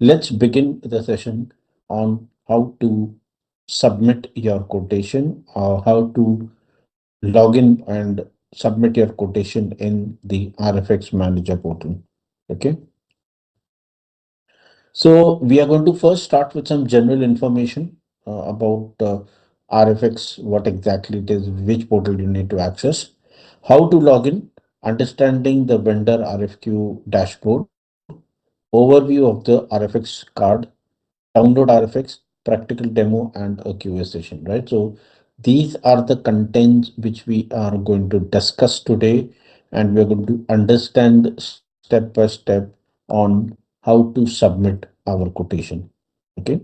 Let's begin the session on how to submit your quotation or how to log in and submit your quotation in the RFX Manager portal. Okay. So we are going to first start with some general information about RFX, what exactly it is, which portal you need to access, how to log in, understanding the vendor RFQ dashboard, overview of the RFX card, download RFX, practical demo, and a QA session, right? So these are the contents which we are going to discuss today, and we're going to understand step by step on how to submit our quotation. Okay.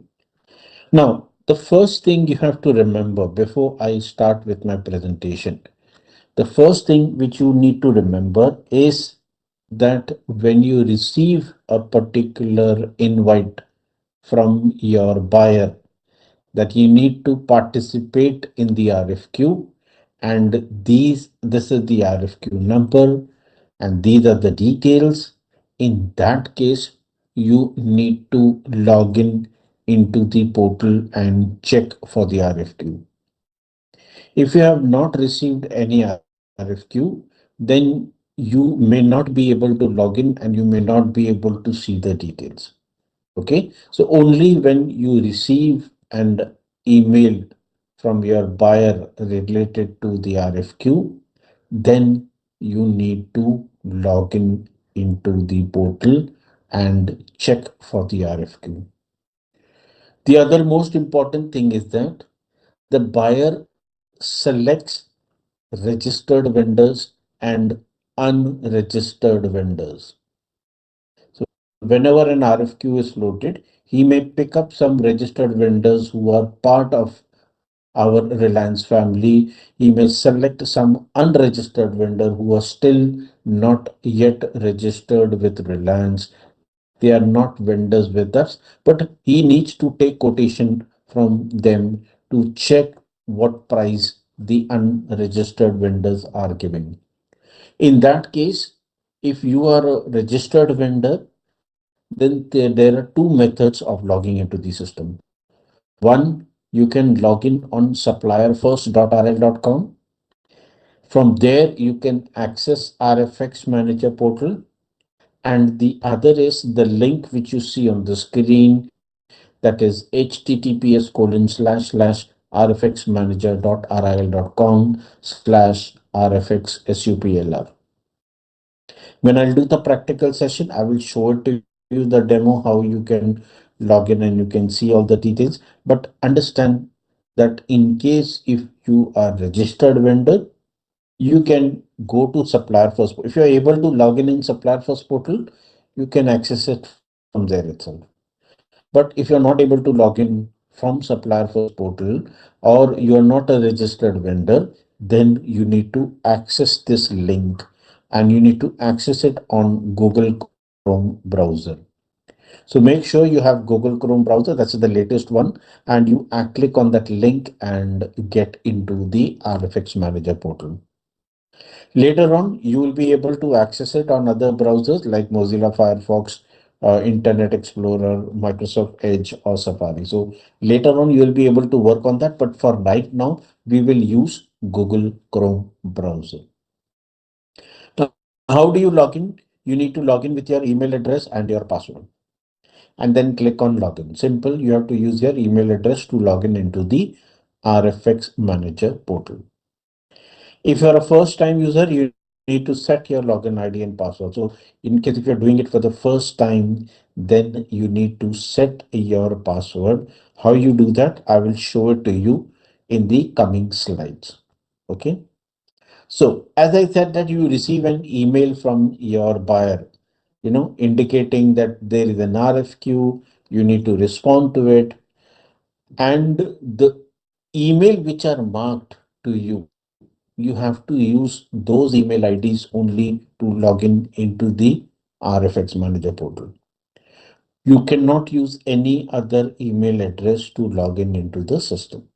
Now, the first thing you have to remember before I start with my presentation, the first thing which you need to remember is that when you receive a particular invite from your buyer, that you need to participate in the RFQ, and this is the RFQ number and these are the details. In that case, you need to log in into the portal and check for the RFQ. If you have not received any RFQ, then you may not be able to log in and you may not be able to see the details. Okay, so only when you receive an email from your buyer related to the RFQ, then you need to log in into the portal and check for the RFQ. The other most important thing is that the buyer selects registered vendors and unregistered vendors. So whenever an RFQ is floated, he may pick up some registered vendors who are part of our Reliance family. He may select some unregistered vendor who are still not yet registered with Reliance. They are not vendors with us, but he needs to take quotation from them to check what price the unregistered vendors are giving. In that case, if you are a registered vendor, then there are two methods of logging into the system. One, you can log in on supplierfirst.rl.com. From there, you can access RFX Manager portal. And the other is the link which you see on the screen, that is https://rfxmanager.ril.com/rfxsuplr. When I'll do the practical session, I will show it to you the demo how you can log in and you can see all the details. But understand that in case if you are registered vendor, you can go to Supplier First. If you're able to log in Supplier First portal, you can access it from there itself. But if you're not able to log in from Supplier First portal or you're not a registered vendor, then you need to access this link and you need to access it on Google Chrome browser. So make sure you have Google Chrome browser, that's the latest one, and you click on that link and get into the RFX Manager portal. Later on, you will be able to access it on other browsers like Mozilla Firefox, Internet Explorer, Microsoft Edge, or Safari. So later on, you will be able to work on that. But for right now, we will use Google Chrome browser. Now, how do you log in? You need to log in with your email address and your password, and then click on login. Simple. You have to use your email address to log in into the RFX Manager portal. If you're a first time user, you need to set your login ID and password. So in case if you're doing it for the first time, then you need to set your password. How you do that, I will show it to you in the coming slides. Okay. So as I said that you receive an email from your buyer, indicating that there is an RFQ, you need to respond to it. And the email which are marked to you have to use those email IDs only to log in into the RFX Manager portal. You cannot use any other email address to log in into the system.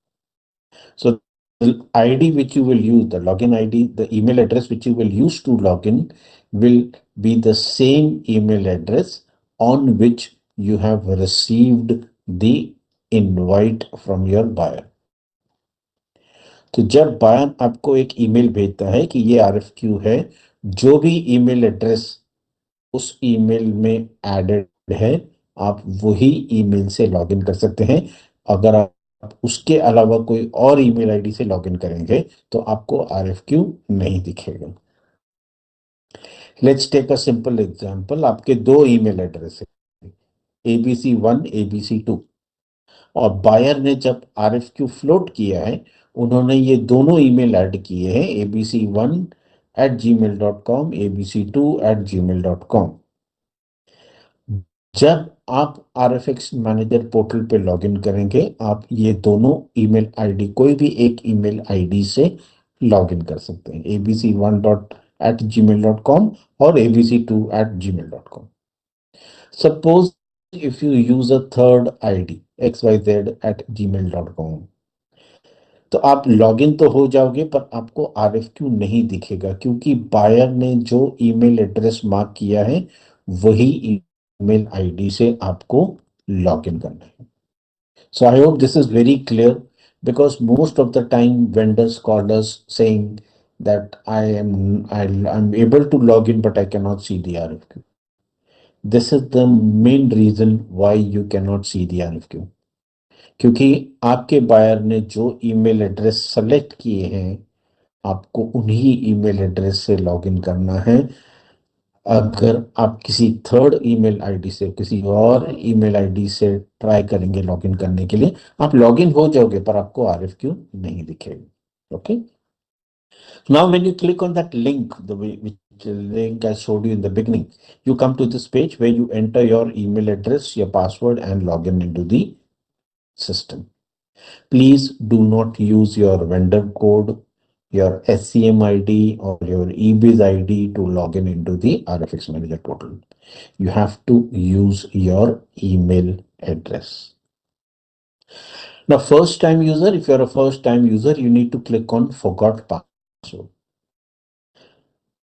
So the ID which you will use, the login ID, the email address which you will use to log in will be the same email address on which you have received the invite from your buyer. तो जब Bayern आपको एक email भेजता है कि ये RFQ है, जो भी ईमेल एड्रेस उस ईमेल में एडेड है, आप वही ईमेल से लॉगिन कर सकते हैं। अगर आप उसके अलावा कोई और ईमेल आईडी से लॉगिन करेंगे तो आपको आरएफक्यू नहीं दिखेगा। Let's take a simple example. आपके दो ईमेल एड्रेस है, ABC1 ABC2, और बायर ने जब आरएफक्यू फ्लोट किया है, उन्होंने ये दोनों ईमेल ऐड किए हैं, abc1@gmail.com, abc2@gmail.com। जब आप RFX मैनेजर पोर्टल पे लॉगिन करेंगे, आप ये दोनों ईमेल आईडी, कोई भी एक ईमेल आईडी से लॉगिन कर सकते हैं, abc1 @gmail.com और abc2@gmail.com। Suppose if you use a third ID xyz@gmail.com, तो आप लॉगिन तो हो जाओगे पर आपको आरएफक्यू नहीं दिखेगा, क्योंकि बायर ने जो ईमेल एड्रेस मार्क किया है वही ईमेल आईडी से आपको लॉगिन करना है। So I hope this is very clear, because most of the time vendors call us saying that I'm able to log in but I cannot see the RFQ. This is the main reason why you cannot see the RFQ, क्योंकि आपके buyer ने जो email address select किए हैं, आपको उन्हीं email address से login करना है। अगर आप किसी थर्ड ईमेल आईडी से, किसी और ईमेल आईडी से ट्राई करेंगे लॉगिन करने के लिए, आप लॉगिन हो जाओगे पर आपको आरएफक्यू नहीं दिखेगा। Okay, now when you click on that link, the way which link I showed you in the beginning, you come to this page where you enter your email address, your password, and login into the system. Please do not use your vendor code, your SCM ID, or your eBiz ID to log in into the RFX Manager portal. You have to use your email address. Now, first time user, if you're a first time user, you need to click on forgot password.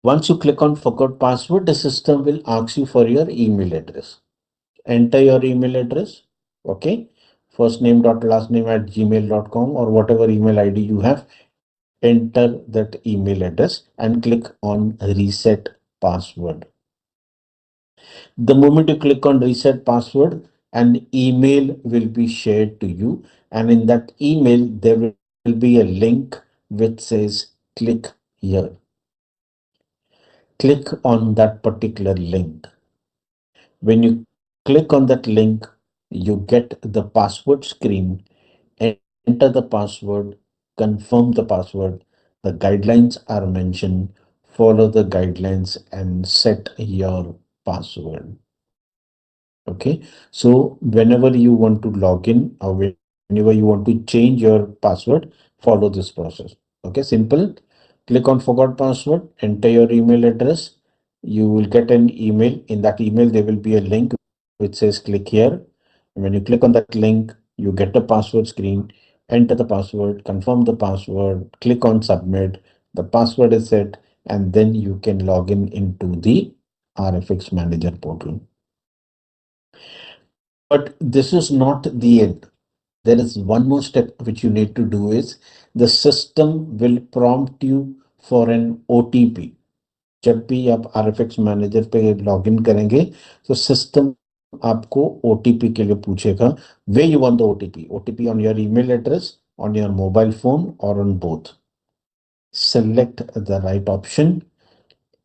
Once you click on forgot password, the system will ask you for your email address. Enter your email address. Okay. First name dot last name at gmail.com, or whatever email ID you have, enter that email address and click on reset password. The moment you click on reset password, an email will be shared to you, and in that email there will be a link which says click here. Click on that particular link. When you click on that link, you get the password screen. Enter the password, confirm the password. The guidelines are mentioned. Follow the guidelines and set your password. Okay, so whenever you want to log in or whenever you want to change your password, follow this process. Okay, simple. Click on forgot password, enter your email address. You will get an email. In that email, there will be a link which says click here. And when you click on that link, you get a password screen. Enter the password, confirm the password, click on submit. The password is set, and then you can log in into the RFX Manager portal. But this is not the end. There is one more step which you need to do is the system will prompt you for an OTP. जब भी आप RFX manager पे login करेंगे तो system आपको OTP के लिए पूछेगा। Way you want the OTP on your email address, on your mobile phone, or on both. Select the right option,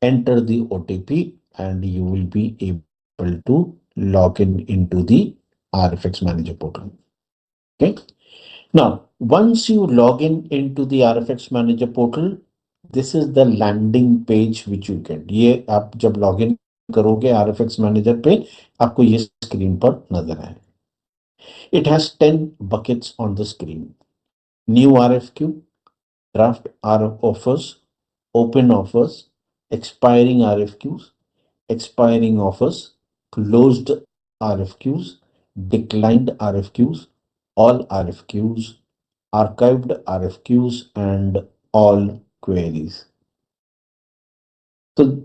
enter the OTP, and you will be able to log in into the RFX Manager portal. Okay. Now, once you log in into the RFX Manager portal, this is the landing page which you get. ये आप जब login करोगे RFX Manager पे, आपको ये screen पर नजर आए. It has 10 buckets on the screen. New RFQ, draft RF offers, open offers, expiring RFQs, expiring offers, closed RFQs, declined RFQs, all RFQs, archived RFQs, and all queries. So,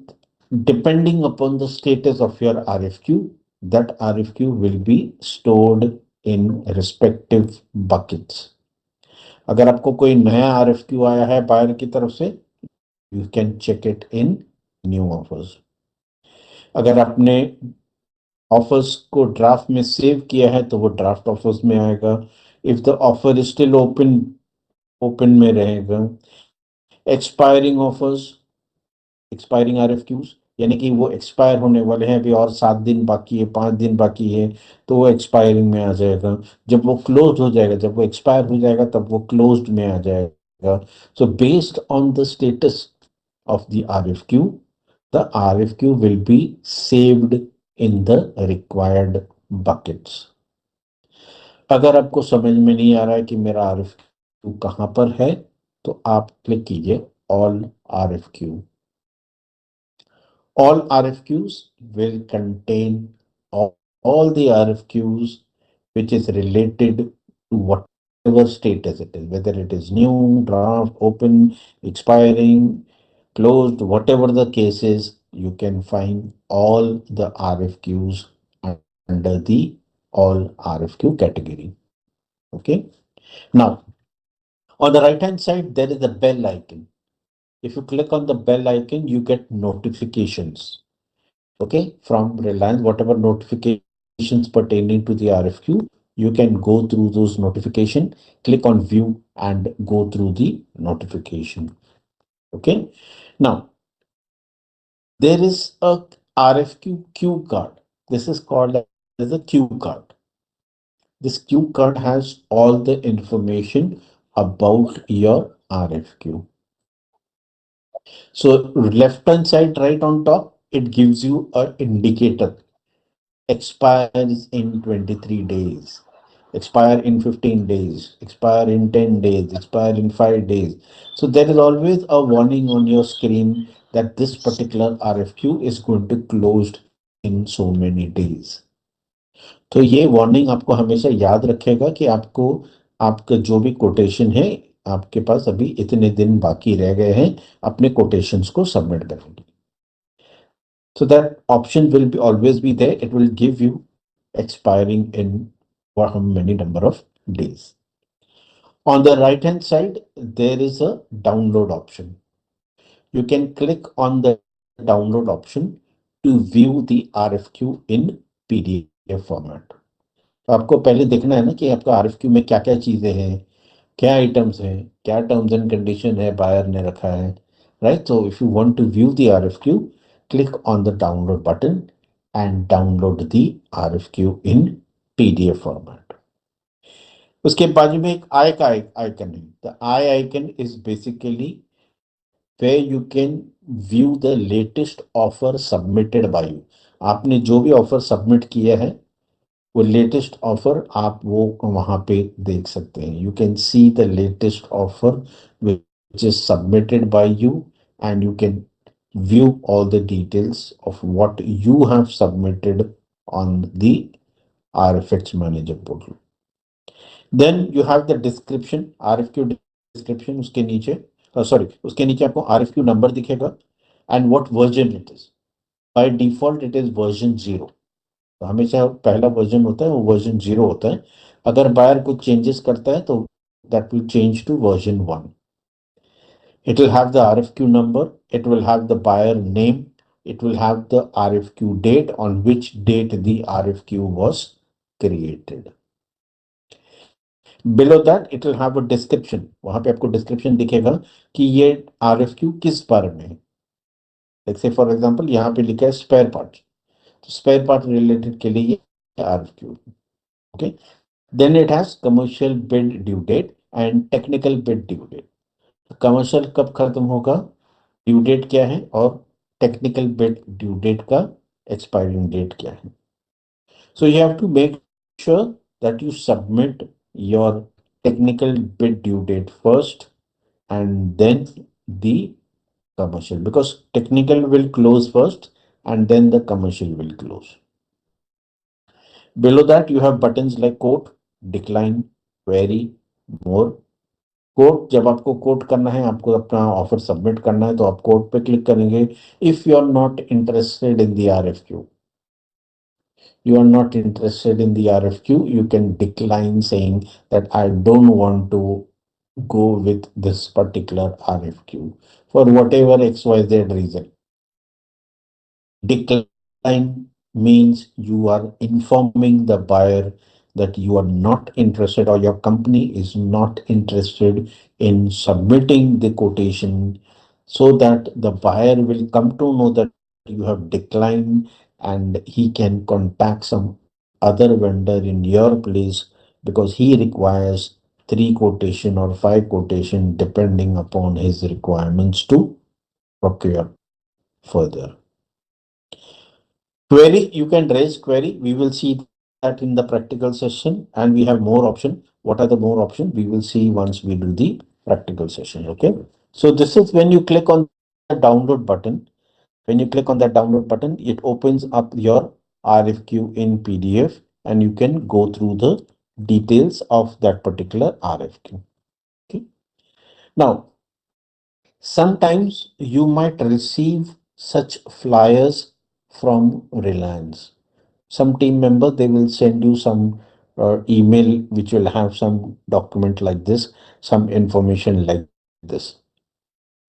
depending upon the status of your RFQ, that RFQ will be stored in respective buckets. अगर आपको कोई नया RFQ आया है buyer की तरफ से, you can check it in new offers. अगर आपने ऑफर्स को ड्राफ्ट में सेव किया है तो वो ड्राफ्ट ऑफर्स में आएगा। If the offer is still open, open में रहेगा। एक्सपायरिंग ऑफर्स, एक्सपायरिंग आरएफक्यूज, यानी कि वो एक्सपायर होने वाले हैं, अभी और 7 दिन बाकी है, 5 दिन बाकी है, तो वो एक्सपायरिंग में आ जाएगा। जब वो क्लोज हो जाएगा, जब वो एक्सपायर हो जाएगा, तब वो क्लोज्ड में आ जाएगा। So based on the status of the RFQ, the RFQ will be saved in the required buckets. अगर आपको समझ में नहीं आ रहा है कि मेरा RFQ कहां पर है, तो आप क्लिक कीजिए all RFQ। All RFQs will contain all the RFQs which is related to whatever status it is, whether it is new, draft, open, expiring, closed, whatever the case is, you can find all the RFQs under the all RFQ category. Okay. Now, on the right hand side, there is a bell icon. If you click on the bell icon, you get notifications. Okay, from Reliance, whatever notifications pertaining to the RFQ, you can go through those notification, click on view and go through the notification. Okay, now there is a RFQ cue card. This is called as a cue card. This cue card has all the information about your RFQ. So left hand side, right on top, it gives you an indicator. Expires in 23 days, expire in 15 days, expire in 10 days, expire in 5 days. So there is always a warning on your screen that this particular RFQ is going to close in so many days. तो ये warning आपको हमेशा याद रखेगा कि आपको आपका जो भी कोटेशन है, आपके पास अभी इतने दिन बाकी रह गए हैं अपने कोटेशंस को सबमिट करने के। So that option will be always be there. It will give you expiring in for how many number of days. On the right hand side, there is a download option. You can click on the download option to view the RFQ in PDF format. तो आपको पहले देखना है ना कि आपका RFQ में क्या क्या चीजें हैं, क्या आइटम्स हैं, क्या टर्म्स एंड कंडीशन है बायर ने रखा है, right? So if you want to view the RFQ, click on the download button and download the RFQ in PDF format. उसके बाजू में एक आई का आइकन है। The I icon is basically where you can view the latest offer submitted by you. आपने जो भी offer submit किया है, वो लेटेस्ट ऑफर आप वो वहां पे देख सकते हैं। You can see the latest offer which is submitted by you and you can view all the details of what you have submitted on the RFX Manager portal. Then you have the description, RFQ description, उसके नीचे sorry उसके नीचे आपको RFQ number दिखेगा and what version it is. By default it is version 0। तो हमेशा पहला version होता है वो वर्जन 0 होता है। अगर बायर कुछ चेंजेस करता है तो that will change to version 1। It will have the RFQ number, it will have the buyer name, it will have the RFQ date, on which date the RFQ was created. Below that it will have a description. वहां पे आपको description दिखेगा कि ये RFQ किस बारे में है। लाइक से फॉर एग्जांपल यहाँ पे लिखा है स्पेयर पार्ट, तो स्पेयर पार्ट रिलेटेड के लिए ये RFQ। Okay, then it has commercial bid due date and technical bid due date. Commercial कब खत्म होगा, ड्यू डेट क्या है, और टेक्निकल बिड ड्यू डेट का एक्सपायरिंग डेट क्या है। So you have to make sure that you submit your technical bid due date first and then the commercial, because technical will close first and then the commercial will close. Below that you have buttons like quote, decline, query, more. Quote, जब आपको coat करना है, आपको अपना offer submit करना है, तो आप कोट पे क्लिक करेंगे if you are not interested in the RFQ। you are not interested in the RFQ, you can decline saying that I don't want to go with this particular RFQ for whatever XYZ reason. Decline means you are informing the buyer that you are not interested or your company is not interested in submitting the quotation, so that the buyer will come to know that you have declined and he can contact some other vendor in your place because he requires three quotation or five quotation depending upon his requirements to procure further. Query, you can raise query. We will see that in the practical session, and we have more option. What are the more option? We will see once we do the practical session. Okay. So this is when you click on the download button. When you click on that download button, it opens up your RFQ in PDF, and you can go through the details of that particular RFQ. Okay. Now, sometimes you might receive such flyers from Reliance. Some team member, they will send you some email which will have some document like this, some information like this.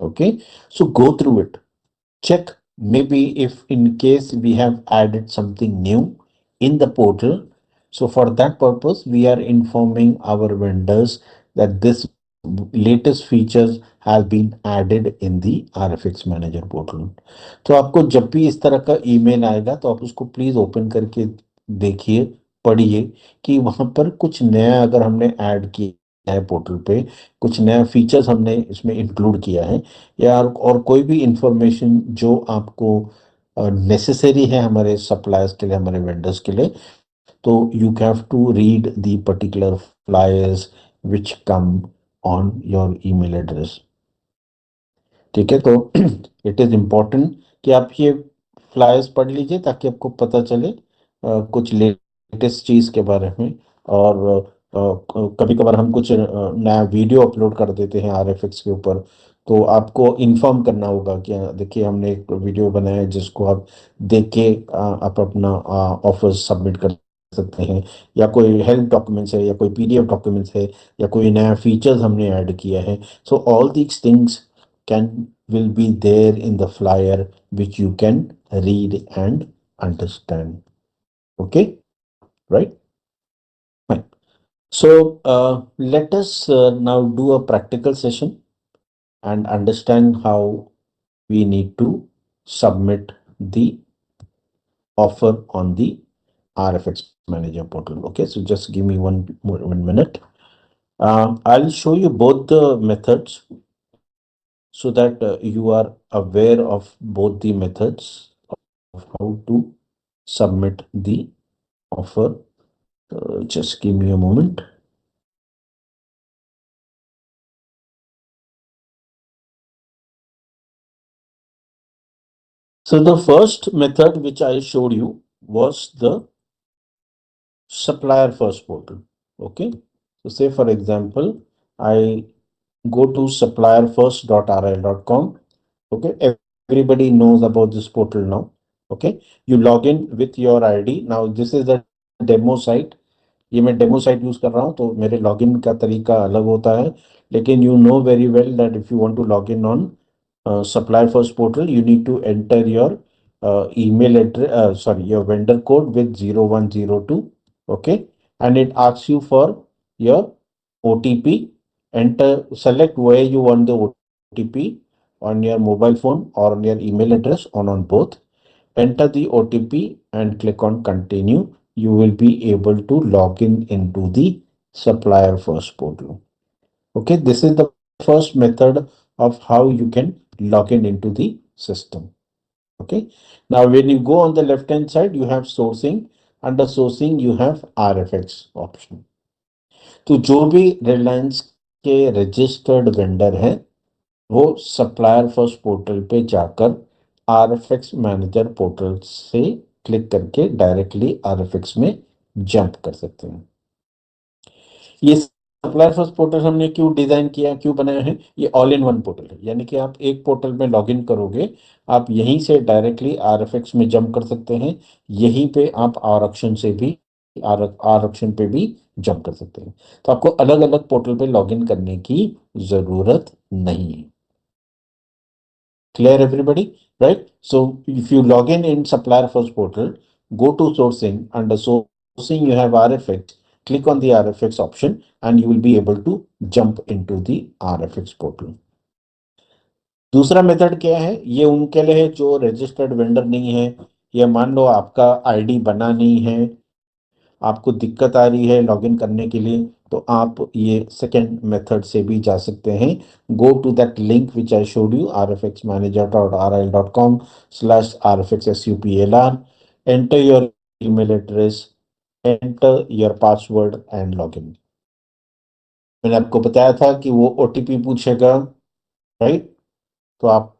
Okay, so go through it, check, maybe if in case we have added something new in the portal. So for that purpose, we are informing our vendors that this latest features has been added in the RFX Manager portal. तो आपको जब भी इस तरह का email आएगा तो आप उसको प्लीज ओपन करके देखिए, पढ़िए कि वहां पर कुछ नया अगर हमने ऐड किया है पोर्टल पे, कुछ नया फीचर्स हमने इसमें इंक्लूड किया है, या और कोई भी इंफॉर्मेशन जो आपको नेसेसरी है हमारे सप्लायर्स के लिए, हमारे वेंडर्स के लिए, तो you have to read the particular flyers which come on your email address. ठीक है, तो इट इज इम्पोर्टेंट कि आप ये फ्लायर्स पढ़ लीजिए ताकि आपको पता चले कुछ लेटेस्ट चीज के बारे में। और कभी कभार हम कुछ नया वीडियो अपलोड कर देते हैं आरएफएक्स के ऊपर, तो आपको इन्फॉर्म करना होगा कि देखिए हमने एक वीडियो बनाया है जिसको आप देख के आप अपना ऑफर सबमिट कर सकते हैं, या कोई हेल्प डॉक्यूमेंट्स है, या कोई पीडीएफ डॉक्यूमेंट्स है, या कोई नया फीचर्स हमने ऐड किया है। So all these things can will be there in the flyer which you can read and understand. Okay, right? Fine. So let us now do a practical session and understand how we need to submit the offer on the RFX Manager portal. Okay, so just give me 1 minute. I'll show you both the methods so that you are aware of both the methods of how to submit the offer. Just give me a moment. So the first method which I showed you was the supplier first portal. Okay. So say for example, I go to supplierfirst.rl.com. Okay. Everybody knows about this portal now. Okay. You log in with your ID. Now this is the demo site. ये मैं demo site use कर रहा हूँ तो मेरे login का तरीका अलग होता है, लेकिन you know very well that if you want to log in on supplier first portal, you need to enter your email address, sorry, your vendor code with 0102. Okay. And it asks you for your OTP. Enter, select where you want the OTP, on your mobile phone or on your email address, on both. Enter the OTP and click on continue. You will be able to log in into the supplier first portal. Okay, this is the first method of how you can log in into the system. Okay, now when you go on the left hand side, you have sourcing. Under sourcing, you have RFX option. तो जो भी रिलायंस के registered vendor है वो supplier first portal पे जाकर RFX manager portal से click करके डायरेक्टली RFX में जंप कर सकते हैं। ये सप्लायर फर्स्ट पोर्टल हमने क्यों डिजाइन किया, क्यों बनाया है? ये ऑल इन वन पोर्टल है, यानी कि आप एक पोर्टल में लॉगिन करोगे, आप यहीं से डायरेक्टली आरएफएक्स में जंप कर सकते हैं। यहीं पे आप आरक्षण से भी आरक्षण पे भी जंप कर सकते हैं। तो आपको अलग अलग पोर्टल पे लॉगिन करने की जरूरत नहीं है। Clear everybody, right? So if you log in supplier first portal, go to sourcing. Under sourcing, you have RFX. Click on the RFX option, and you will be able to jump into the RFX portal. दूसरा method क्या है? ये उनके लिए है जो registered vendor नहीं है, या मान लो आपका आईडी बना नहीं है, आपको दिक्कत आ रही है लॉगिन करने के लिए, तो आप ये सेकेंड मेथड से भी जा सकते हैं। Go to that link which I showed you, rfxmanager.ril.com/rfxsuplr, enter your email address, enter your password and login. मैंने आपको बताया था कि वो ओटीपी पूछेगा, राइट? तो आप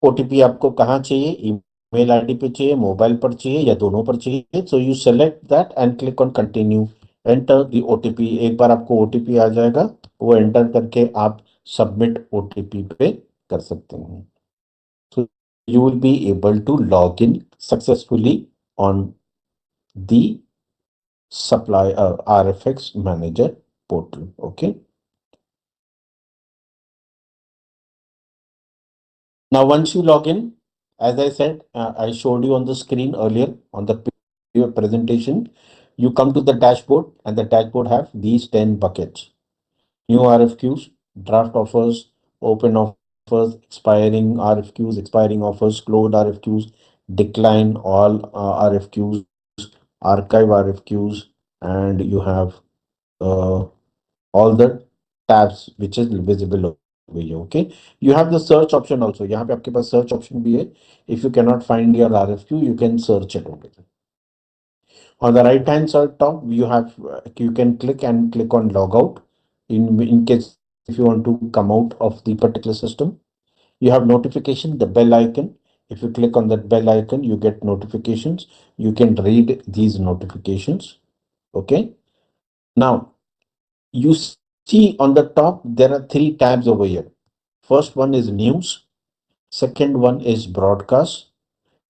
ओटीपी आपको कहाँ चाहिए? ईमेल आईडी पे चाहिए, मोबाइल पर चाहिए, या दोनों पर चाहिए? So you select that and click on continue, enter the OTP. एक बार आपको ओटीपी आ जाएगा, वो एंटर करके आप सबमिट ओटीपी पे कर सकते हैं। So you will be able to log in successfully on the supply RFX manager portal. Okay, now, once you log in, as I said, I showed you on the screen earlier on the presentation, you come to the dashboard, and the dashboard have these 10 buckets: new RFQs, draft offers, open offers, expiring RFQs, expiring offers, closed RFQs, decline all RFQs, archive RFQs, and you have uh, all the tabs which is visible over here. Okay, you have the search option also. यहाँ पे आपके पास search option भी है. If you cannot find your RFQ, you can search it over there. On the right hand side top, you have you can click on logout in case if you want to come out of the particular system. You have notification, the bell icon. If you click on that bell icon, you get notifications. You can read these notifications. Okay. Now you see on the top there are three tabs over here. First one is news, second one is broadcast,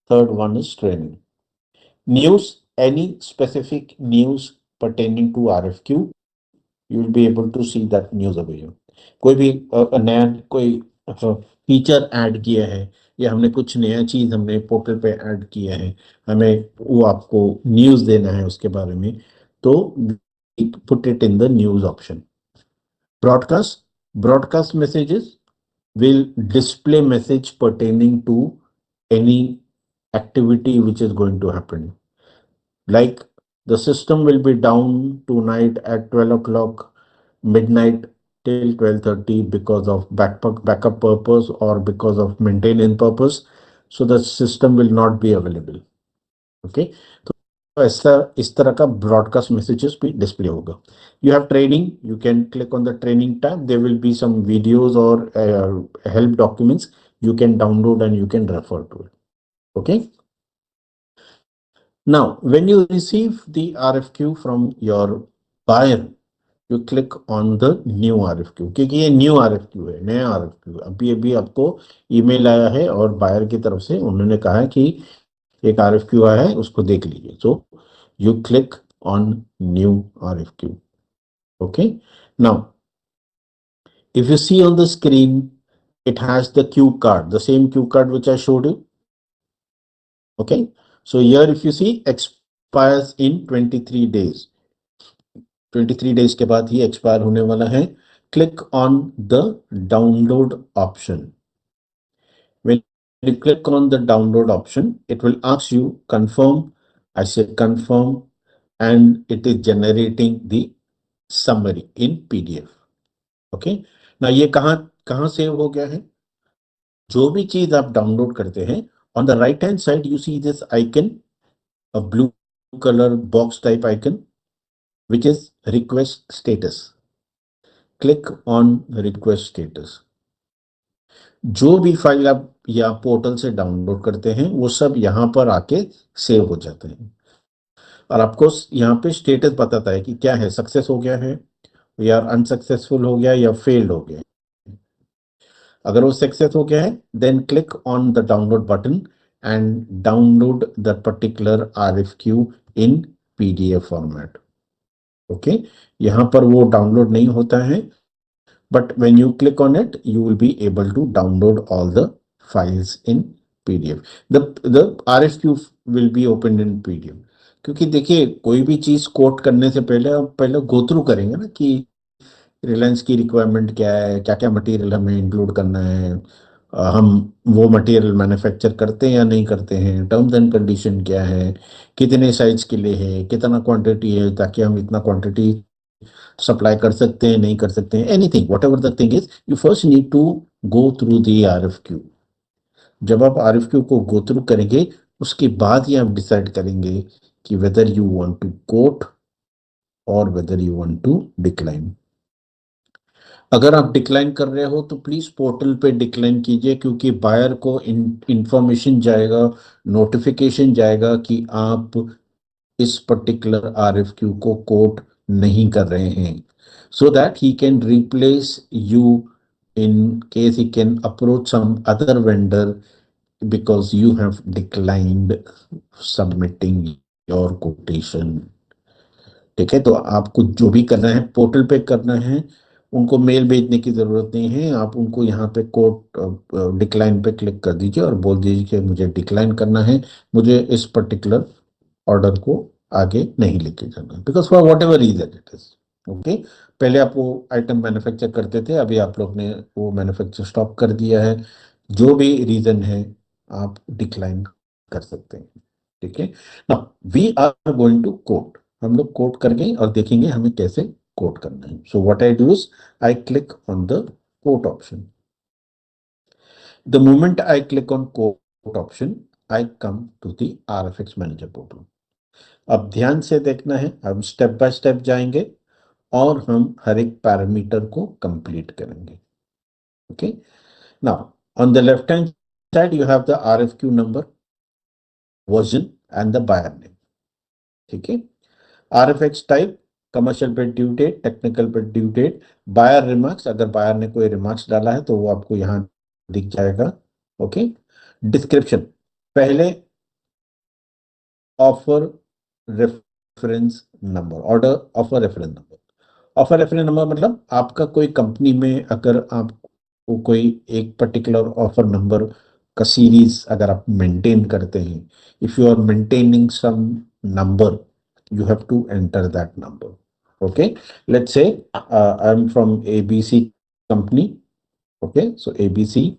third one is training. News, any specific news pertaining to RFQ, you will be able to see that news over here. कोई भी नया कोई feature add किया है, या हमने कुछ नया चीज हमने पोर्टल पे ऐड किया है, हमें वो आपको न्यूज देना है उसके बारे में, तो put it in the news option. Broadcast messages will display message pertaining to any activity which is going to happen. Like the system will be down tonight at 12 o'clock midnight till 12:30 because of backup purpose or because of maintenance purpose. So the system will not be available. Okay. तो ऐसा इस तरह का broadcast messages भी display होगा. You have training, you can click on the training tab. There will be some videos और help documents you can download and you can refer to it. Okay. Now, when you receive the RFQ from your buyer, you click on the new RFQ, क्योंकि ये new RFQ है, नया RFQ अभी अभी आपको email आया है और बायर की तरफ से उन्होंने कहा है कि एक RFQ आया है, उसको देख लीजिए. So you click on new RFQ. Okay. Now, if you see on the screen, it has the cue card, the same cue card which I showed you. Okay. So here, if you see, expires in 23 days. 23 days के बाद ही expire होने वाला है. Click on the download option. When you click on the download option, it will ask you confirm. I say confirm, and it is generating the summary in PDF. Okay. ना ये कहाँ कहाँ save हो गया है? जो भी चीज आप डाउनलोड करते हैं, on the right hand side you see this icon, a blue colour box type icon which is request status. Click on request status. जो भी फाइल आप या पोर्टल से डाउनलोड करते हैं वो सब यहां पर आके सेव हो जाते हैं. और आपको यहाँ पे स्टेटस बताता है कि क्या है, सक्सेस हो गया है या अनसक्सेसफुल हो गया या फेल्ड हो गया। अगर वो सक्सेस हो गया है, then click on the download button and download the particular RFQ in PDF format. Okay, यहाँ पर वो डाउनलोड नहीं होता है, but when you click on it you will be able to download all the files in PDF. The RFQ will be opened in PDF। क्योंकि देखिए, कोई भी चीज कोट करने से पहले आप पहले गो थ्रू करेंगे ना कि रिलायंस की रिक्वायरमेंट क्या है, क्या क्या मटेरियल हमें इंक्लूड करना है, हम वो मटेरियल मैन्युफैक्चर करते हैं या नहीं करते हैं, टर्म्स एंड कंडीशन क्या है, कितने साइज के लिए है, कितना क्वांटिटी है, ताकि हम इतना क्वांटिटी सप्लाई कर सकते हैं नहीं कर सकते हैं, anything whatever the thing is, you first need to go through the RFQ। जब आप RFQ को गो थ्रू करेंगे, उसके बाद ही आप डिसाइड करेंगे कि whether you want to quote और whether you want to decline. अगर आप डिक्लाइन कर रहे हो तो प्लीज पोर्टल पे डिक्लाइन कीजिए, क्योंकि बायर को इंफॉर्मेशन जाएगा, नोटिफिकेशन जाएगा कि आप इस पर्टिकुलर RFQ को कोट नहीं कर रहे हैं, so that he can replace you in case he can approach some other vendor because you have declined submitting your quotation। ठीक है, तो आपको जो भी करना है पोर्टल पे करना है, उनको मेल भेजने की जरूरत नहीं है, आप उनको यहाँ पे कोड डिक्लाइन पे क्लिक कर दीजिए और बोल दीजिए कि मुझे डिक्लाइन करना है, मुझे इस पर्टिकुलर ऑर्डर को आगे नहीं लेके जाना, because for whatever reason it is. Okay, पहले आप वो आइटम मैन्युफैक्चर करते थे, अभी आप लोग ने वो मैन्युफैक्चर स्टॉप कर दिया है, जो भी रीजन है आप डिक्लाइन कर सकते हैं। ठीक है ना, we are going to code, हम लोग कोड करके और देखेंगे हमें कैसे कोड करना है। So what I do is I click on the code option. The moment I click on code option, I come to the RFX manager portal. अब ध्यान से देखना है, हम स्टेप बाय स्टेप जाएंगे और हम हर एक पैरामीटर को कंप्लीट करेंगे। Okay, now on the left hand side you have the RFQ number, version and the buyer name. ठीक है, RFX type, commercial bid due date, technical bid due date, buyer remarks, अगर buyer ने कोई remarks डाला है तो वो आपको यहाँ दिख जाएगा। ओके, डिस्क्रिप्शन, पहले offer reference number, order offer reference number. Offer reference number मतलब आपका कोई कंपनी में अगर आपको कोई एक पर्टिकुलर ऑफर नंबर का सीरीज अगर आप मेंटेन करते हैं, if you are maintaining some number, you have to enter that number। Okay, let's say I'm from ABC company। Okay, so ABC,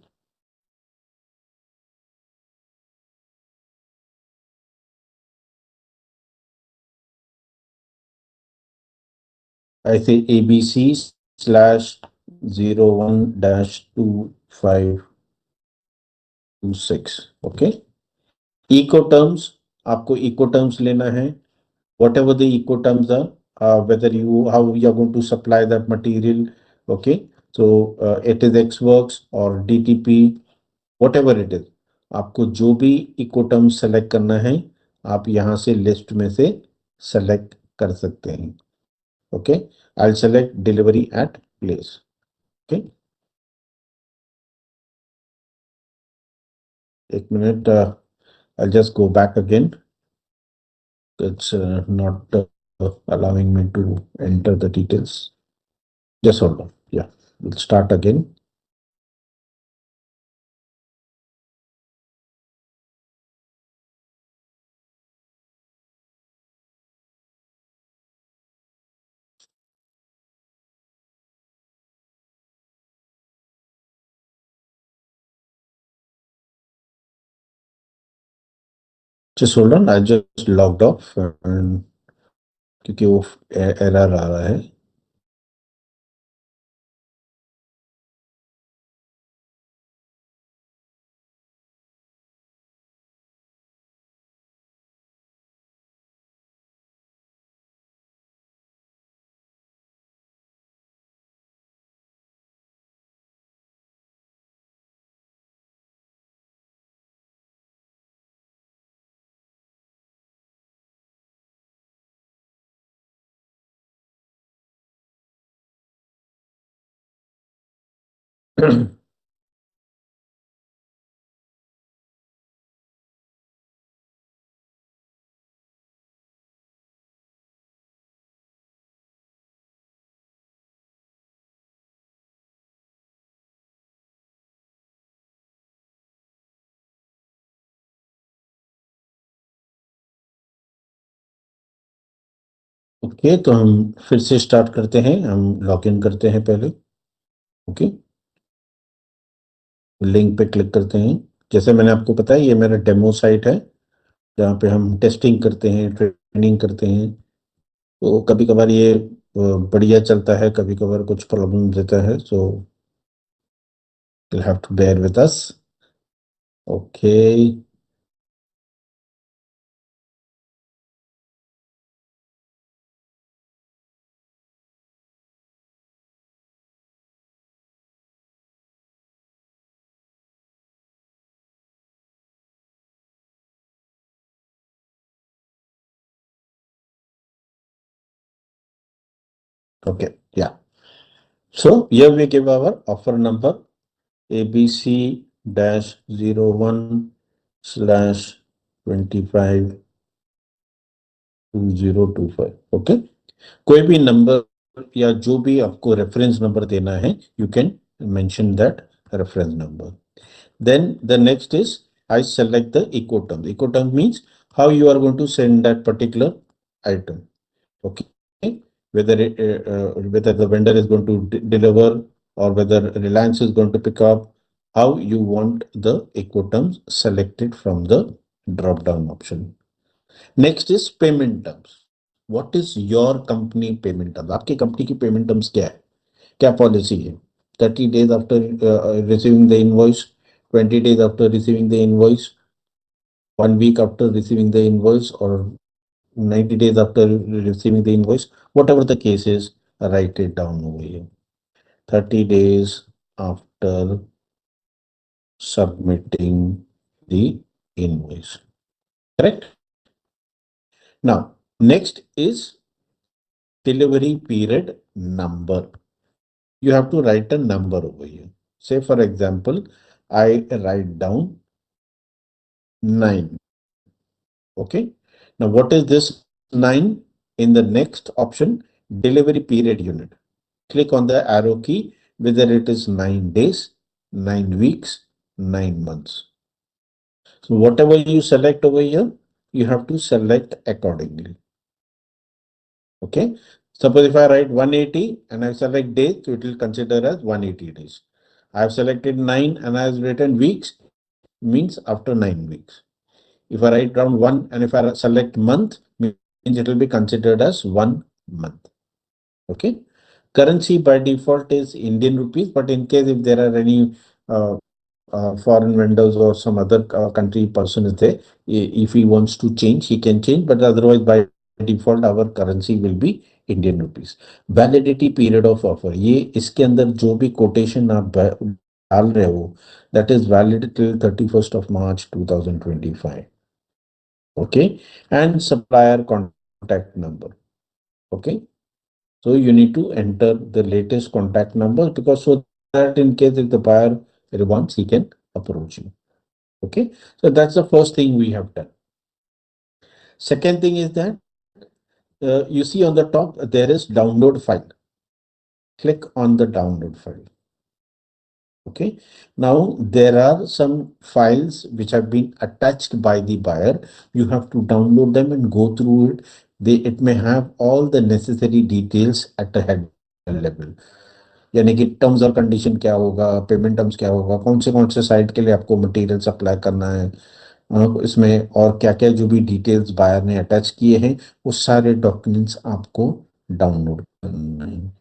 I say ABC slash 01 dash 2526। Okay, Incoterms, आपको Incoterms लेना है, whatever the eco terms are, whether you how you are going to supply that material। Okay, so it is X works or DTP, whatever it is, आपको जो भी eco term select करना है आप यहाँ से लिस्ट में से सेलेक्ट कर सकते हैं। Okay, I select delivery at place. Okay, एक minute, I just go back again, it's not allowing me to enter the details। Just hold on, yeah, we'll start again। Just hold on, I just logged off and क्योंकि वो error आ रहा है। Okay, तो हम फिर से start करते हैं, हम लॉग इन करते हैं पहले। ओके, लिंक पे क्लिक करते हैं। जैसे मैंने आपको बताया, ये मेरा डेमो साइट है जहाँ पे हम टेस्टिंग करते हैं, ट्रेनिंग करते हैं। तो कभी कभार ये बढ़िया चलता है, कभी कभार कुछ प्रॉब्लम देता है, so you have to bear with us. Okay. Okay, yeah, so here we give our offer number ABC dash 01 slash 25 2025। Okay, कोई भी नंबर या जो भी आपको रेफरेंस नंबर देना है, you can mention that reference number. Then the next is I select the Ecoterm. Ecoterm means how you are going to send that particular item. Okay, whether the vendor is going to deliver or whether Reliance is going to pick up, how you want the Ecoterms selected from the drop down option. Next is payment terms. What is your company payment terms? आपकी company की payment terms क्या है, क्या policy है? 30 days after receiving the invoice, 20 days after receiving the invoice, 1 week after receiving the invoice, or 90 days after receiving the invoice, whatever the case is, write it down over here. 30 days after submitting the invoice. Correct? Now, next is delivery period number. You have to write a number over here. Say, for example, I write down 9. Okay. Now, what is this 9? In the next option, delivery period unit. Click on the arrow key, whether it is 9 days, 9 weeks, 9 months. So, whatever you select over here, you have to select accordingly. Okay. Suppose if I write 180 and I select days, so it will consider as 180 days. I have selected 9 and I have written weeks, means after 9 weeks. If I write down 1 and if I select month, means it will be considered as 1 month. Okay. Currency by default is Indian rupees, but in case if there are any uh, foreign vendors or some other country person is there, if he wants to change, he can change, but otherwise by default our currency will be Indian rupees. Validity period of offer, ये इसके अंदर जो भी quotation आप डाल रहे हो, that is valid till 31st of March 2025. Okay, and supplier contact number. Okay, so you need to enter the latest contact number, because so that in case if the buyer wants, he can approach you. Okay, so that's the first thing we have done. Second thing is that you see on the top there is download file. Click on the download file. Okay, now there are some files which have been attached by the buyer. You have to download them and go through it. It may have all the necessary details at a head level. यानी कि terms और condition क्या होगा, payment terms क्या होगा, कौन से site के लिए आपको मटेरियल सप्लाई करना है, इसमें और क्या क्या जो भी डिटेल्स बायर ने अटैच किए हैं, वो सारे डॉक्यूमेंट्स आपको डाउनलोड करना है।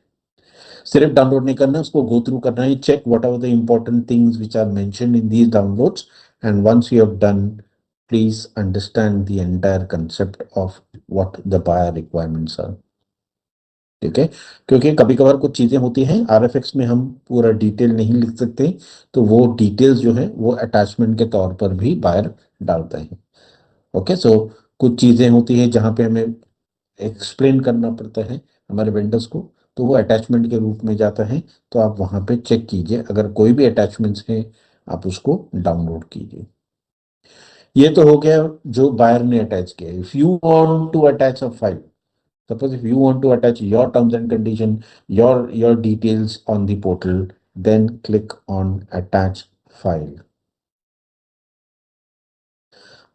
सिर्फ डाउनलोड नहीं करना, उसको गो थ्रू करना है, check what are the important things which are mentioned in these downloads, and once you have done, please understand the entire concept of what the buyer requirements are. ठीक है, क्योंकि कभी कभार कुछ चीजें होती हैं आरएफएक्स में हम पूरा डिटेल नहीं लिख सकते, तो वो डिटेल्स जो है वो अटैचमेंट के तौर पर भी बायर डालते हैं। ओके, सो कुछ चीजें होती हैं जहां पे हमें एक्सप्लेन करना पड़ता है हमारे वेंडर्स को, तो वो अटैचमेंट के रूप में जाता है। तो आप वहां पे चेक कीजिए, अगर कोई भी अटैचमेंट्स है आप उसको डाउनलोड कीजिए। ये तो हो गया जो बायर ने अटैच किया। If you want to attach a file, suppose if you want to attach your terms and condition, your details on the portal, then click on attach file.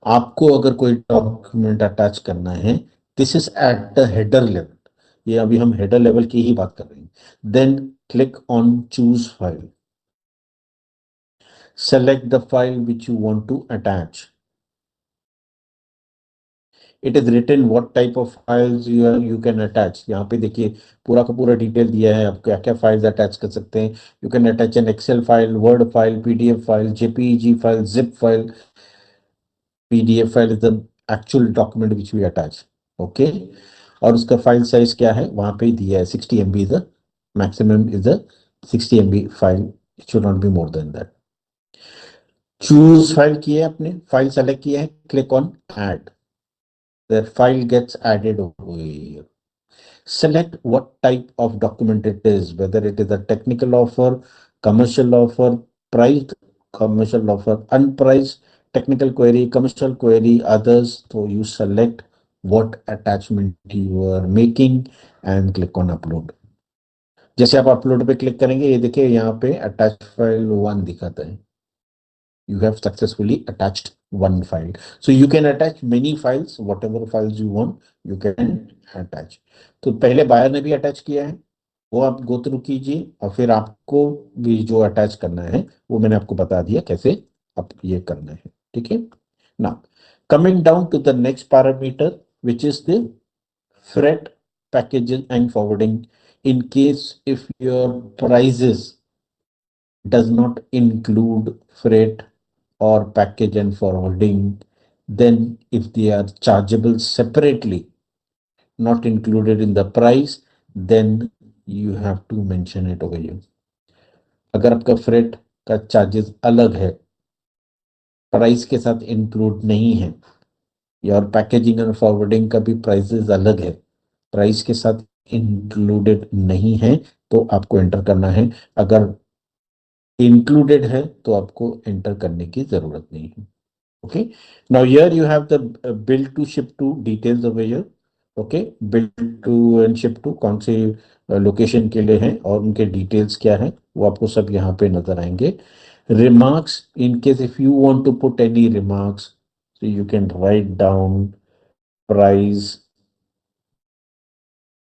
आपको अगर कोई डॉक्यूमेंट अटैच करना है, this is at the header level, ये अभी हम header level की ही बात कर रहे हैं। Then click on choose file, select the file which you want to attach. It is written what type of files you can attach. यहाँ पे देखिए पूरा का पूरा डिटेल दिया है, आप क्या क्या फाइल्स अटैच कर सकते हैं। You can attach an excel file, word file, PDF file, JPEG file, zip file. PDF file is the actual document which we attach. Okay, और उसका फाइल साइज क्या है वहां पे दिया है, 60 MB is the maximum, is the 60 MB file, it should not be more than that. Choose file किया है आपने, फाइल सेलेक्ट किया है, click on add, the file gets added over here. Select what type of document it is, whether it is a technical offer, commercial offer, priced commercial offer, unpriced technical query, commercial query, others. So you select what attachment you are making and click on upload. जैसे आप upload पे click करेंगे, ये देखिए यहाँ पे attach file 1 दिखाता है। You have successfully attached one file. So you can attach many files, whatever files you want, you can attach. तो पहले बायर ने भी अटैच किया है, वो आप गो थ्रू कीजिए, और फिर आपको भी जो अटैच करना है वो मैंने आपको बता दिया कैसे आप ये करना है। ठीक है ना। Coming down to the next parameter which is the freight, packaging and forwarding. In case if your prices does not include freight or package and forwarding, then if they are chargeable separately, not included in the price, then you have to mention it over here. अगर आपका freight का charges अलग है, price के साथ include नहीं है, या और पैकेजिंग एंड फॉरवर्डिंग का भी प्राइसेस अलग है, प्राइस के साथ इंक्लूडेड नहीं है, तो आपको एंटर करना है। अगर इंक्लूडेड है तो आपको एंटर करने की जरूरत नहीं है। Okay, now here you have the bill to ship to details over here. Okay, bill to and ship to कौन से लोकेशन के लिए हैं और उनके डिटेल्स क्या है वो आपको सब यहाँ पे नजर आएंगे। Remarks, in case if you want to put any remarks, so you can write down price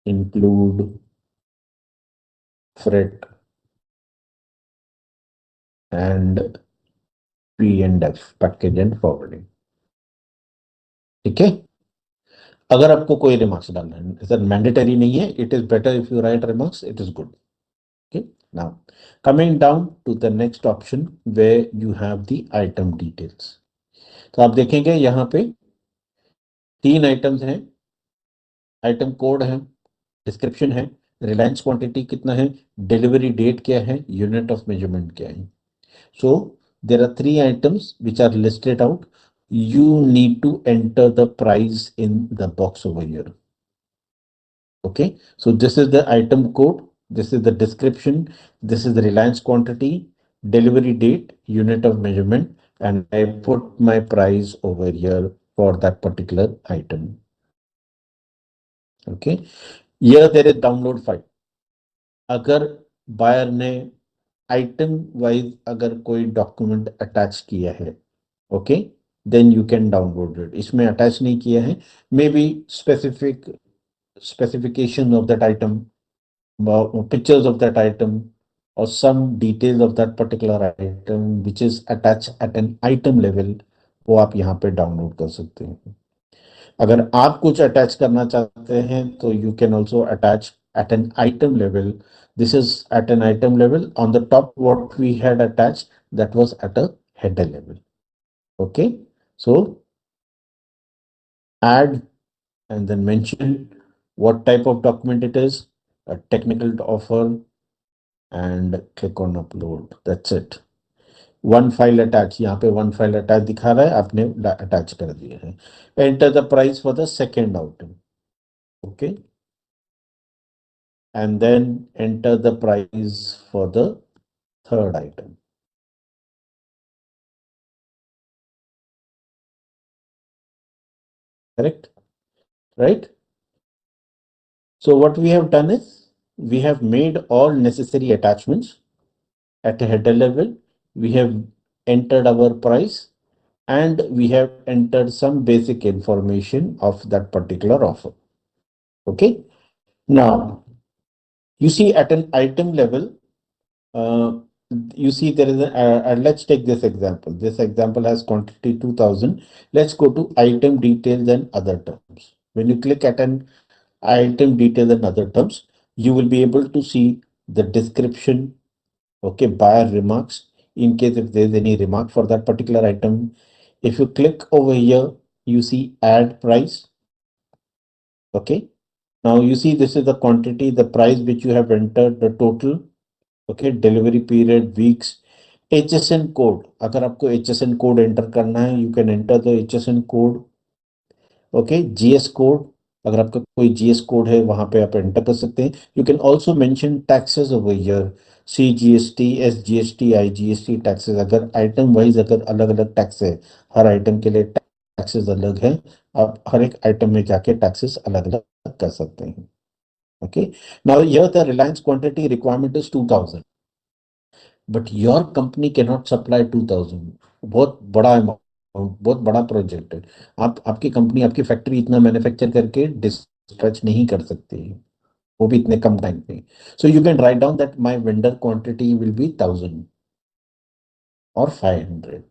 include freight and P&F, package and forwarding। ठीक है, अगर आपको कोई रिमार्क्स डालना है, सर मैंडेटरी नहीं है, it is better if you right remarks, it is good. Okay, now coming down to the next option where you have the item details। तो आप देखेंगे यहाँ पे 3 आइटम्स हैं, आइटम कोड है, डिस्क्रिप्शन है, रिलायंस क्वांटिटी कितना है, डिलीवरी डेट क्या है, यूनिट ऑफ मेजरमेंट क्या है। So there are 3 items which are listed out. You need to enter the price in the box over here। Okay, so this is the item code, this is the description, this is the Reliance quantity, delivery date, unit of measurement, and I put my price over here for that particular item। Okay, here there is download file। अगर buyer ने item wise अगर कोई document attach किया है, okay, then you can download it. इसमें attach नहीं किया है, maybe specific specification of that item, pictures of that item, or some details of that particular item which is attached at an item level, वो आप यहाँ पे download कर सकते हैं। अगर आप कुछ अटैच करना चाहते हैं तो you can also attach at an item level। This is at an item level, on the top what we had attached, that was at a header level। Okay, so add and then mention what type of document it is, a technical offer, and click on upload, that's it। One file attach, यहाँ पे one file attach दिखा रहा है, आपने attach कर दिया है। Enter the price for the second item. Okay, and then enter the price for the third item. Correct? Right? So what we have done is we have made all necessary attachments at a header level. We have entered our price and we have entered some basic information of that particular offer. Okay. Now you see at an item level, uh, you see there is a, let's take this example. This example has quantity 2000. Let's go to item details and other terms. When you click at an item details and other terms, you will be able to see the description, okay, buyer remarks, in case if there's any remark for that particular item. If you click over here, you see add price, okay. Now you see this is the quantity, the price which you have entered, the total, okay, delivery period, weeks, HSN code. अगर आपको HSN code enter करना है, you can enter the HSN code, okay, GS code. अगर आपका कोई GS code है वहां पे आप एंटर कर सकते हैं. You can also mention taxes over here, CGST, SGST, IGST taxes. अगर आइटम वाइज अगर अलग अलग टैक्स है, हर आइटम के लिए टैक्सेस अलग है, आप हर एक आइटम में जाके टैक्सेस अलग अलग कर सकते हैं. Okay. Now here the Reliance quantity requirement is 2000, but your company can not supply 2000. बहुत बड़ा अमाउंट, बहुत बड़ा प्रोजेक्ट है. आप आपकी कंपनी, आपकी फैक्ट्री इतना मैन्युफैक्चर करके डिस्पैच नहीं कर सकती है, वो भी इतने कम टाइम पे. So you can write down that my vendor quantity will be 1000 और 500.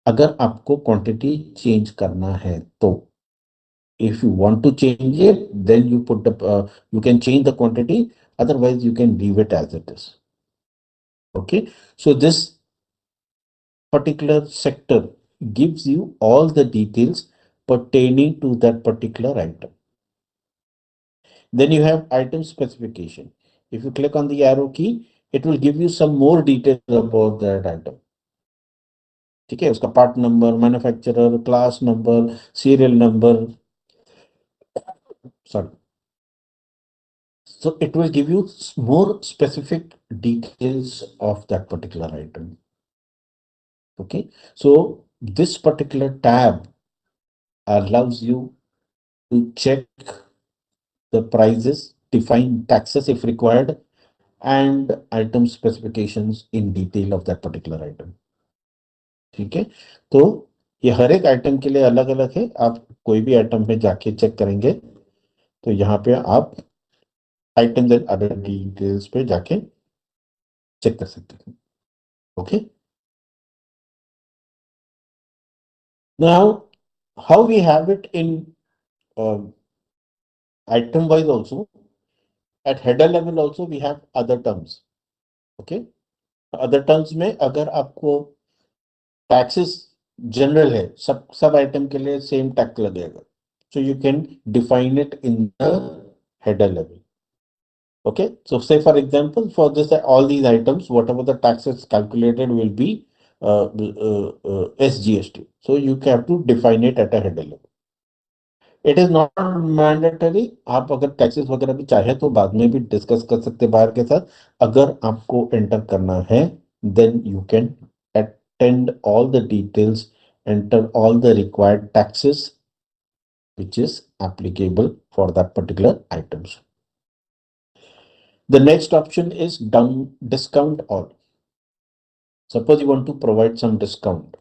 अगर आपको क्वांटिटी चेंज करना है तो, if you want to change it, then you put the you can change the quantity, otherwise you can leave it as it is. Okay. So this particular sector gives you all the details pertaining to that particular item. Then you have item specification. If you click on the arrow key, it will give you some more details about that item. ठीक है, उसका part number, manufacturer, class number, serial number, sorry. So it will give you more specific details of that particular item. Okay. So this particular tab allows you to check the prices, define taxes if required, and item specifications in detail of that particular item. ठीक है. तो ये हर एक item के लिए अलग अलग है. आप कोई भी आइटम में जाके चेक करेंगे तो यहाँ पे आप आइटम्स एंड अदर डिटेल्स पे जाके चेक कर सकते हैं. Okay. Now how we have it in item wise also, at header level also we have other terms. Okay. Other terms में अगर आपको टैक्सेस जनरल है, सब सब आइटम के लिए सेम टैक्स लगेगा, so you can define it in the header level. Okay. So say for example, for this all these items, whatever the taxes calculated will be SGST, so you have to define it at a header level. It is not mandatory. आप अगर taxes वगैरह भी चाहे तो बाद में भी discuss कर सकते हैं बाहर के साथ. अगर आपको एंटर करना है, then you can attend all the details, enter all the required taxes which is applicable for that particular items. The next option is done discount all. Suppose you want to provide some discount.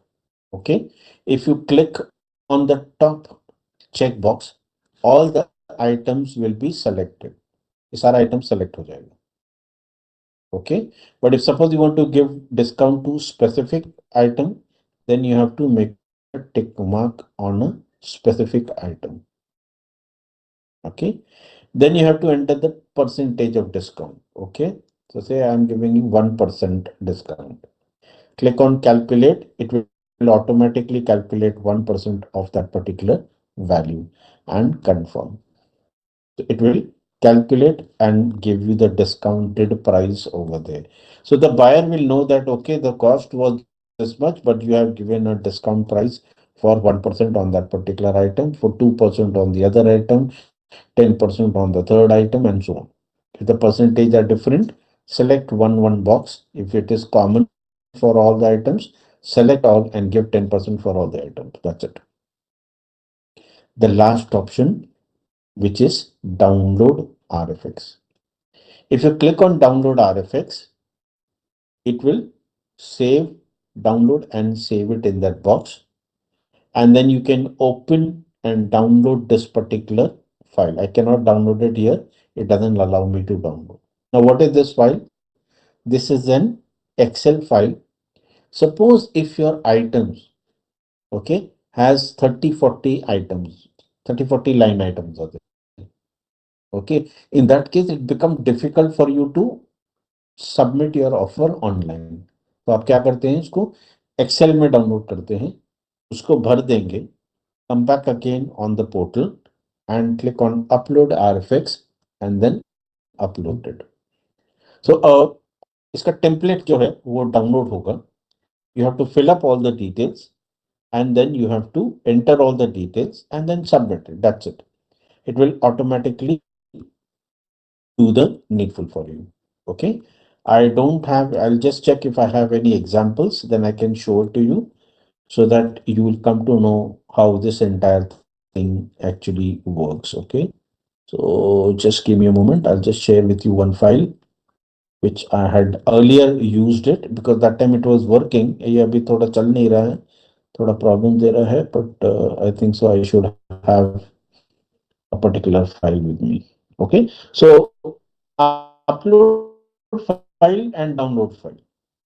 Okay. If you click on the top checkbox, all the items will be selected. ये सारा item select हो जाएगा. Okay. But if suppose you want to give discount to specific item, then you have to make a tick mark on a specific item. Okay. Then you have to enter the percentage of discount. Okay. So say I am giving you 1% discount. Click on calculate. It will automatically calculate 1% of that particular value and confirm. So it will calculate and give you the discounted price over there. So the buyer will know that, okay, the cost was this much, but you have given a discount price for 1% on that particular item, for 2% on the other item, 10% on the third item, and so on. If the percentage are different, select one box. If it is common for all the items, select all and give 10% for all the items. That's it. The last option, which is download RFX. If you click on download RFX, it will save, download and save it in that box. And then you can open and download this particular file. I cannot download it here. It doesn't allow me to download. Now, what is this file? This is an Excel file. Suppose if your items, okay, has 30, 40 items, 30, 40 line items are there. Okay. In that case, it becomes difficult for you to submit your offer online. तो आप क्या करते हैं, इसको Excel में download करते हैं, उसको भर देंगे, come back again on the portal and click on upload RFX and then upload it. So इसका टेम्पलेट जो है वो डाउनलोड होगा. You have to fill up all the details and then you have to enter all the details and then submit it. That's it. It will automatically do the needful for you. Okay. I don't have, I'll just check if I have any examples, then I can show it to you so that you will come to know how this entire thing actually works. Okay. So just give me a moment. I'll just share with you one file which I had earlier used it because that time it was working. ये अभी थोड़ा चल नहीं रहा है, थोड़ा problem दे रहा है, but I think so I should have a particular file with me. Okay, so upload file and download file.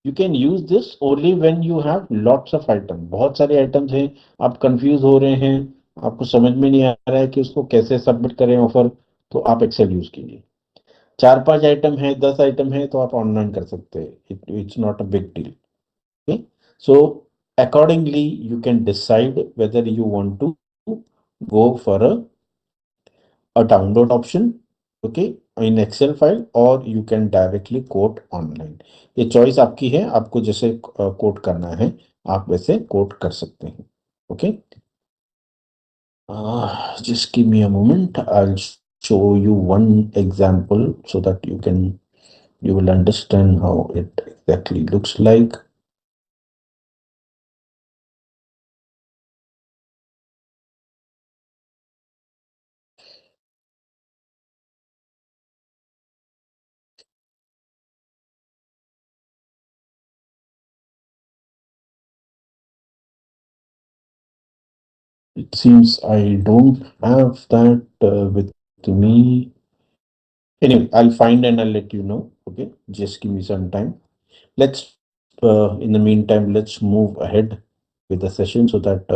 You can use this only when you have lots of items. बहुत सारे items हैं, आप confuse हो रहे हैं, आपको समझ में नहीं आ रहा है कि उसको कैसे सबमिट करें ऑफर, तो आप एक्सेल यूज कीजिए. 4-5 आइटम है, 10 आइटम है, तो आप ऑनलाइन कर सकते हैं. It's not a big deal. Okay, so accordingly you can decide whether you want to go for a download option, okay, in Excel file, or you can directly quote online. ये choice आपकी है, आपको जैसे code करना है आप वैसे code कर सकते हैं. Okay, just give me a moment. I'll show you one example so that you will understand how it exactly looks like. It seems I don't have that with me. Anyway, I'll find and I'll let you know. Okay, just give me some time. Let's, in the meantime, let's move ahead with the session so that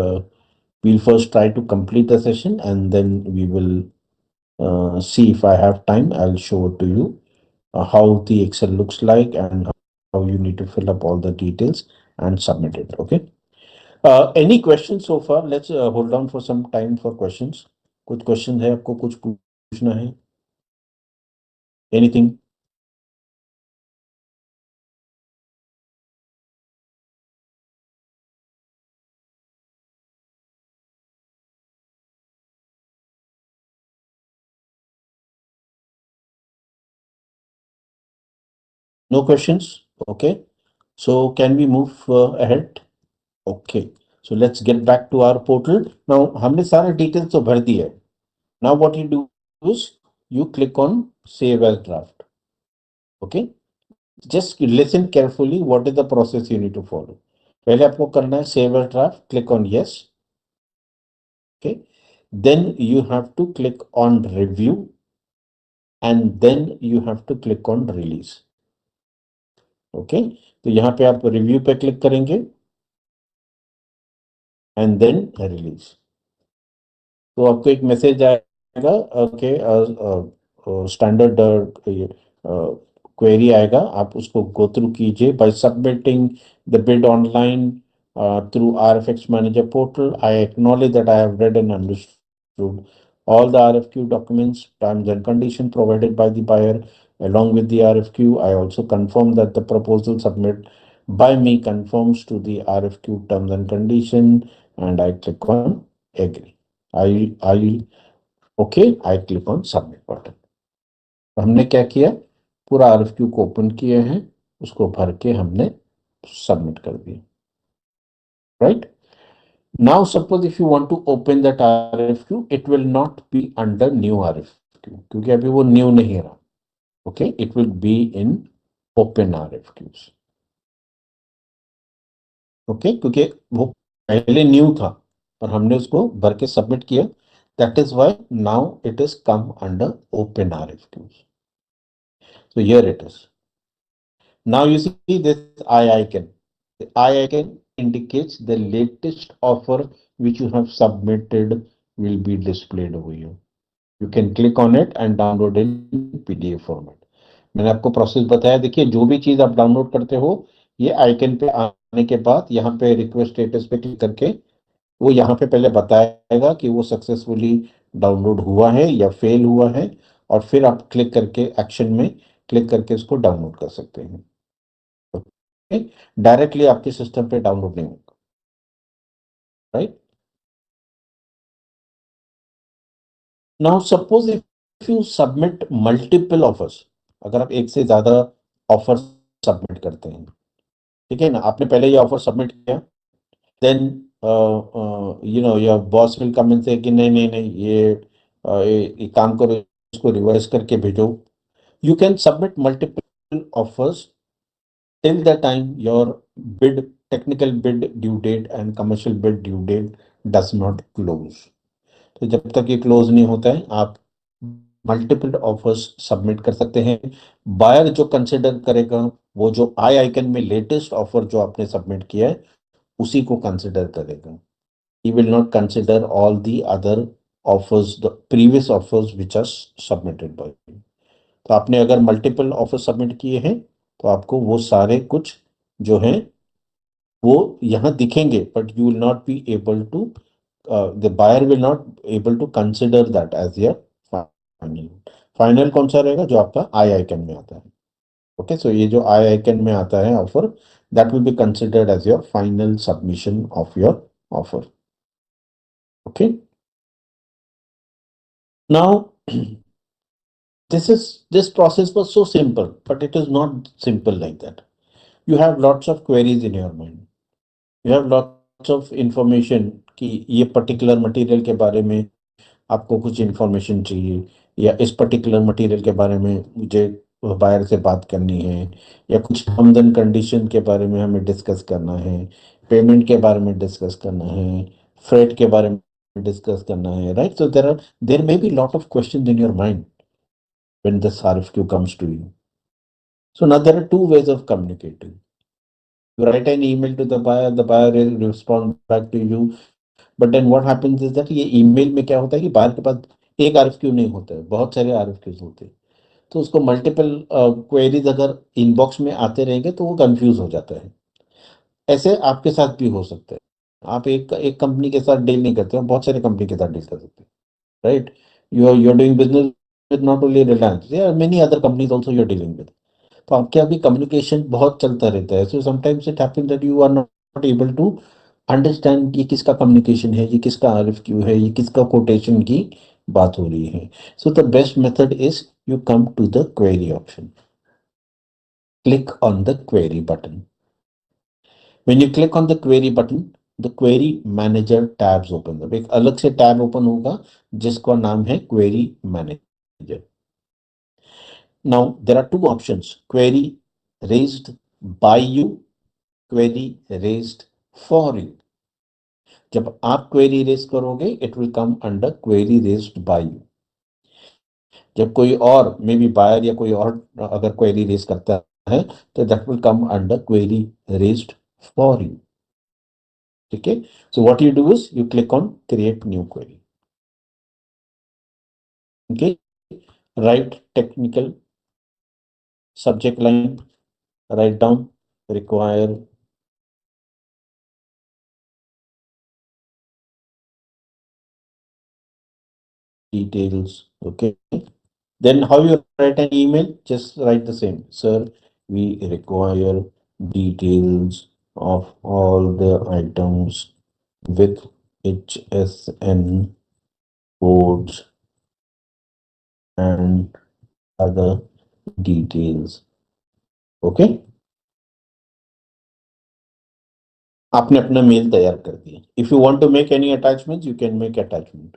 we'll first try to complete the session and then we will see if I have time. I'll show it to you how the Excel looks like and how you need to fill up all the details and submit it. Okay. Any questions so far? Let's hold on for some time for questions. कुछ question है आपको, कुछ पूछना है? Anything? No questions? Okay. So can we move ahead? Okay. So let's get back to our portal. Now हमने सारे details तो भर दिए. Now what you do is you click on save as draft. Okay. Just listen carefully. What is the process you need to follow? पहले आपको करना है save as draft. Click on yes. Okay. Then you have to click on review and then you have to click on release. Okay. तो यहाँ पे आप review पे click करेंगे and then release. तो आपको एक मैसेज आएगा, ओके, स्टैंडर्ड क्वेरी आएगा, आप उसको गो थ्रू कीजिए by submitting the bid online through RFX Manager portal. I acknowledge that I have read and understood all the RFQ documents, terms and conditions provided by the buyer along with the RFQ. I also confirm that the proposal submitted by me conforms to the RFQ terms and condition, and I click on agree. I okay, I click on submit button. तो हमने क्या किया, पूरा RFQ को open किए हैं, उसको भर के हमने सबमिट कर दिया, right. Now suppose if you want to open that RFQ, it will not be under new RFQ, क्योंकि अभी वो न्यू नहीं रहा। Okay, it will be in open RFQs. Okay, क्योंकि वो पहले न्यू था और हमने उसको भर के सबमिट किया, that is why now it is come under open RFQs. So here it is. Now you see this I icon. The I icon indicates the latest offer which you have submitted will be displayed over here. You can click on it and download in PDF format. मैंने आपको process बताया, देखिए जो भी चीज आप download करते हो, ये आइकन पे आने के बाद यहाँ पे रिक्वेस्ट स्टेटस पे क्लिक करके वो यहाँ पे पहले बताएगा कि वो सक्सेसफुली डाउनलोड हुआ है या फेल हुआ है, और फिर आप क्लिक करके एक्शन में क्लिक करके उसको डाउनलोड कर सकते हैं। डायरेक्टली आपके सिस्टम पे डाउनलोड नहीं होगा, right. Now suppose if you submit multiple offers, अगर आप एक से ज्यादा ऑफर सबमिट करते हैं, ठीक है ना, आपने पहले ये ऑफर सबमिट किया, then your boss will come and say कि नहीं नहीं नहीं, ये काम करो, इसको रिवर्स करके भेजो। You can submit multiple offers till the time your bid, technical bid due date and commercial bid due date does not close. तो जब तक ये क्लोज नहीं होता है, आप मल्टीपल ऑफर्स सबमिट कर सकते हैं। बायर जो कंसिडर करेगा, वो जो आई आइकन में लेटेस्ट ऑफर जो आपने सबमिट किया है उसी को कंसिडर करेगा। He will not consider all the other offers, the previous offers which are submitted by. तो आपने अगर मल्टीपल ऑफर सबमिट किए हैं तो आपको वो सारे कुछ जो हैं वो यहाँ दिखेंगे, but you will not be able to, the buyer will not able to consider that as your final. Final कौन सा रहेगा, जो आपका आई आइकन में आता है। ओके, सो ये जो आई आइकन में आता है offer, that will be considered as your final submission of your offer. Okay, now this process was so simple, but it is not simple like that. You have lots of queries in your mind, you have lots of information कि ये particular material के बारे में आपको कुछ information चाहिए, या इस पर्टिकुलर मटेरियल के बारे में मुझे बायर से बात करनी है, या कुछ टर्म्स एंड कंडीशन के बारे में हमें डिस्कस करना है, पेमेंट के बारे में डिस्कस करना है, फ्रेट के बारे में डिस्कस करना है, right. So there may be lot of question in your mind when this RFQ comes to you. So now there are two ways of communicating. You write an email to the buyer will respond back to you. But then what happens is that ये email में क्या होता है कि buyer के पास एक RFQ नहीं होता है, बहुत सारे आरएफक्यूज होते हैं। तो उसको मल्टीपल क्वेरीज अगर इनबॉक्स में आते रहेंगे तो वो कंफ्यूज हो जाता है। ऐसे आपके साथ भी हो सकता है। आप एक एक कंपनी के साथ डील नहीं करते हो, बहुत सारे कंपनी के साथ डील कर सकते हैं, right. You are doing business with not only Reliance, there are many other companies also you are dealing with. तो आपके अभी कम्युनिकेशन बहुत चलता रहता है, so sometimes it happens that you are not able to understand ये किसका कम्युनिकेशन है, ये किसका आरएफक्यू है, ये किसका कोटेशन की बात हो रही है। So the best method is you come to the query option, click on the query button. When you click on the query button, the query manager tabs open up, एक अलग से टैब ओपन होगा जिसका नाम है query manager. Now there are two options: query raised by you, query raised for you. जब आप query raise करोगे it will come under query raised bye you. जब कोई और मे बी बायर या कोई और अगर क्वेरी रेज करता है तो that will come under query raised for you. ठीक है, so what you do is you click on create new query. Okay, right technical subject line, write down require details. Okay, then how you write an email? Just write the same. Sir, we require details of all the items with HSN codes and other details. Okay, आपने अपना mail तैयार कर दिया. If you want to make any attachment you can make attachment.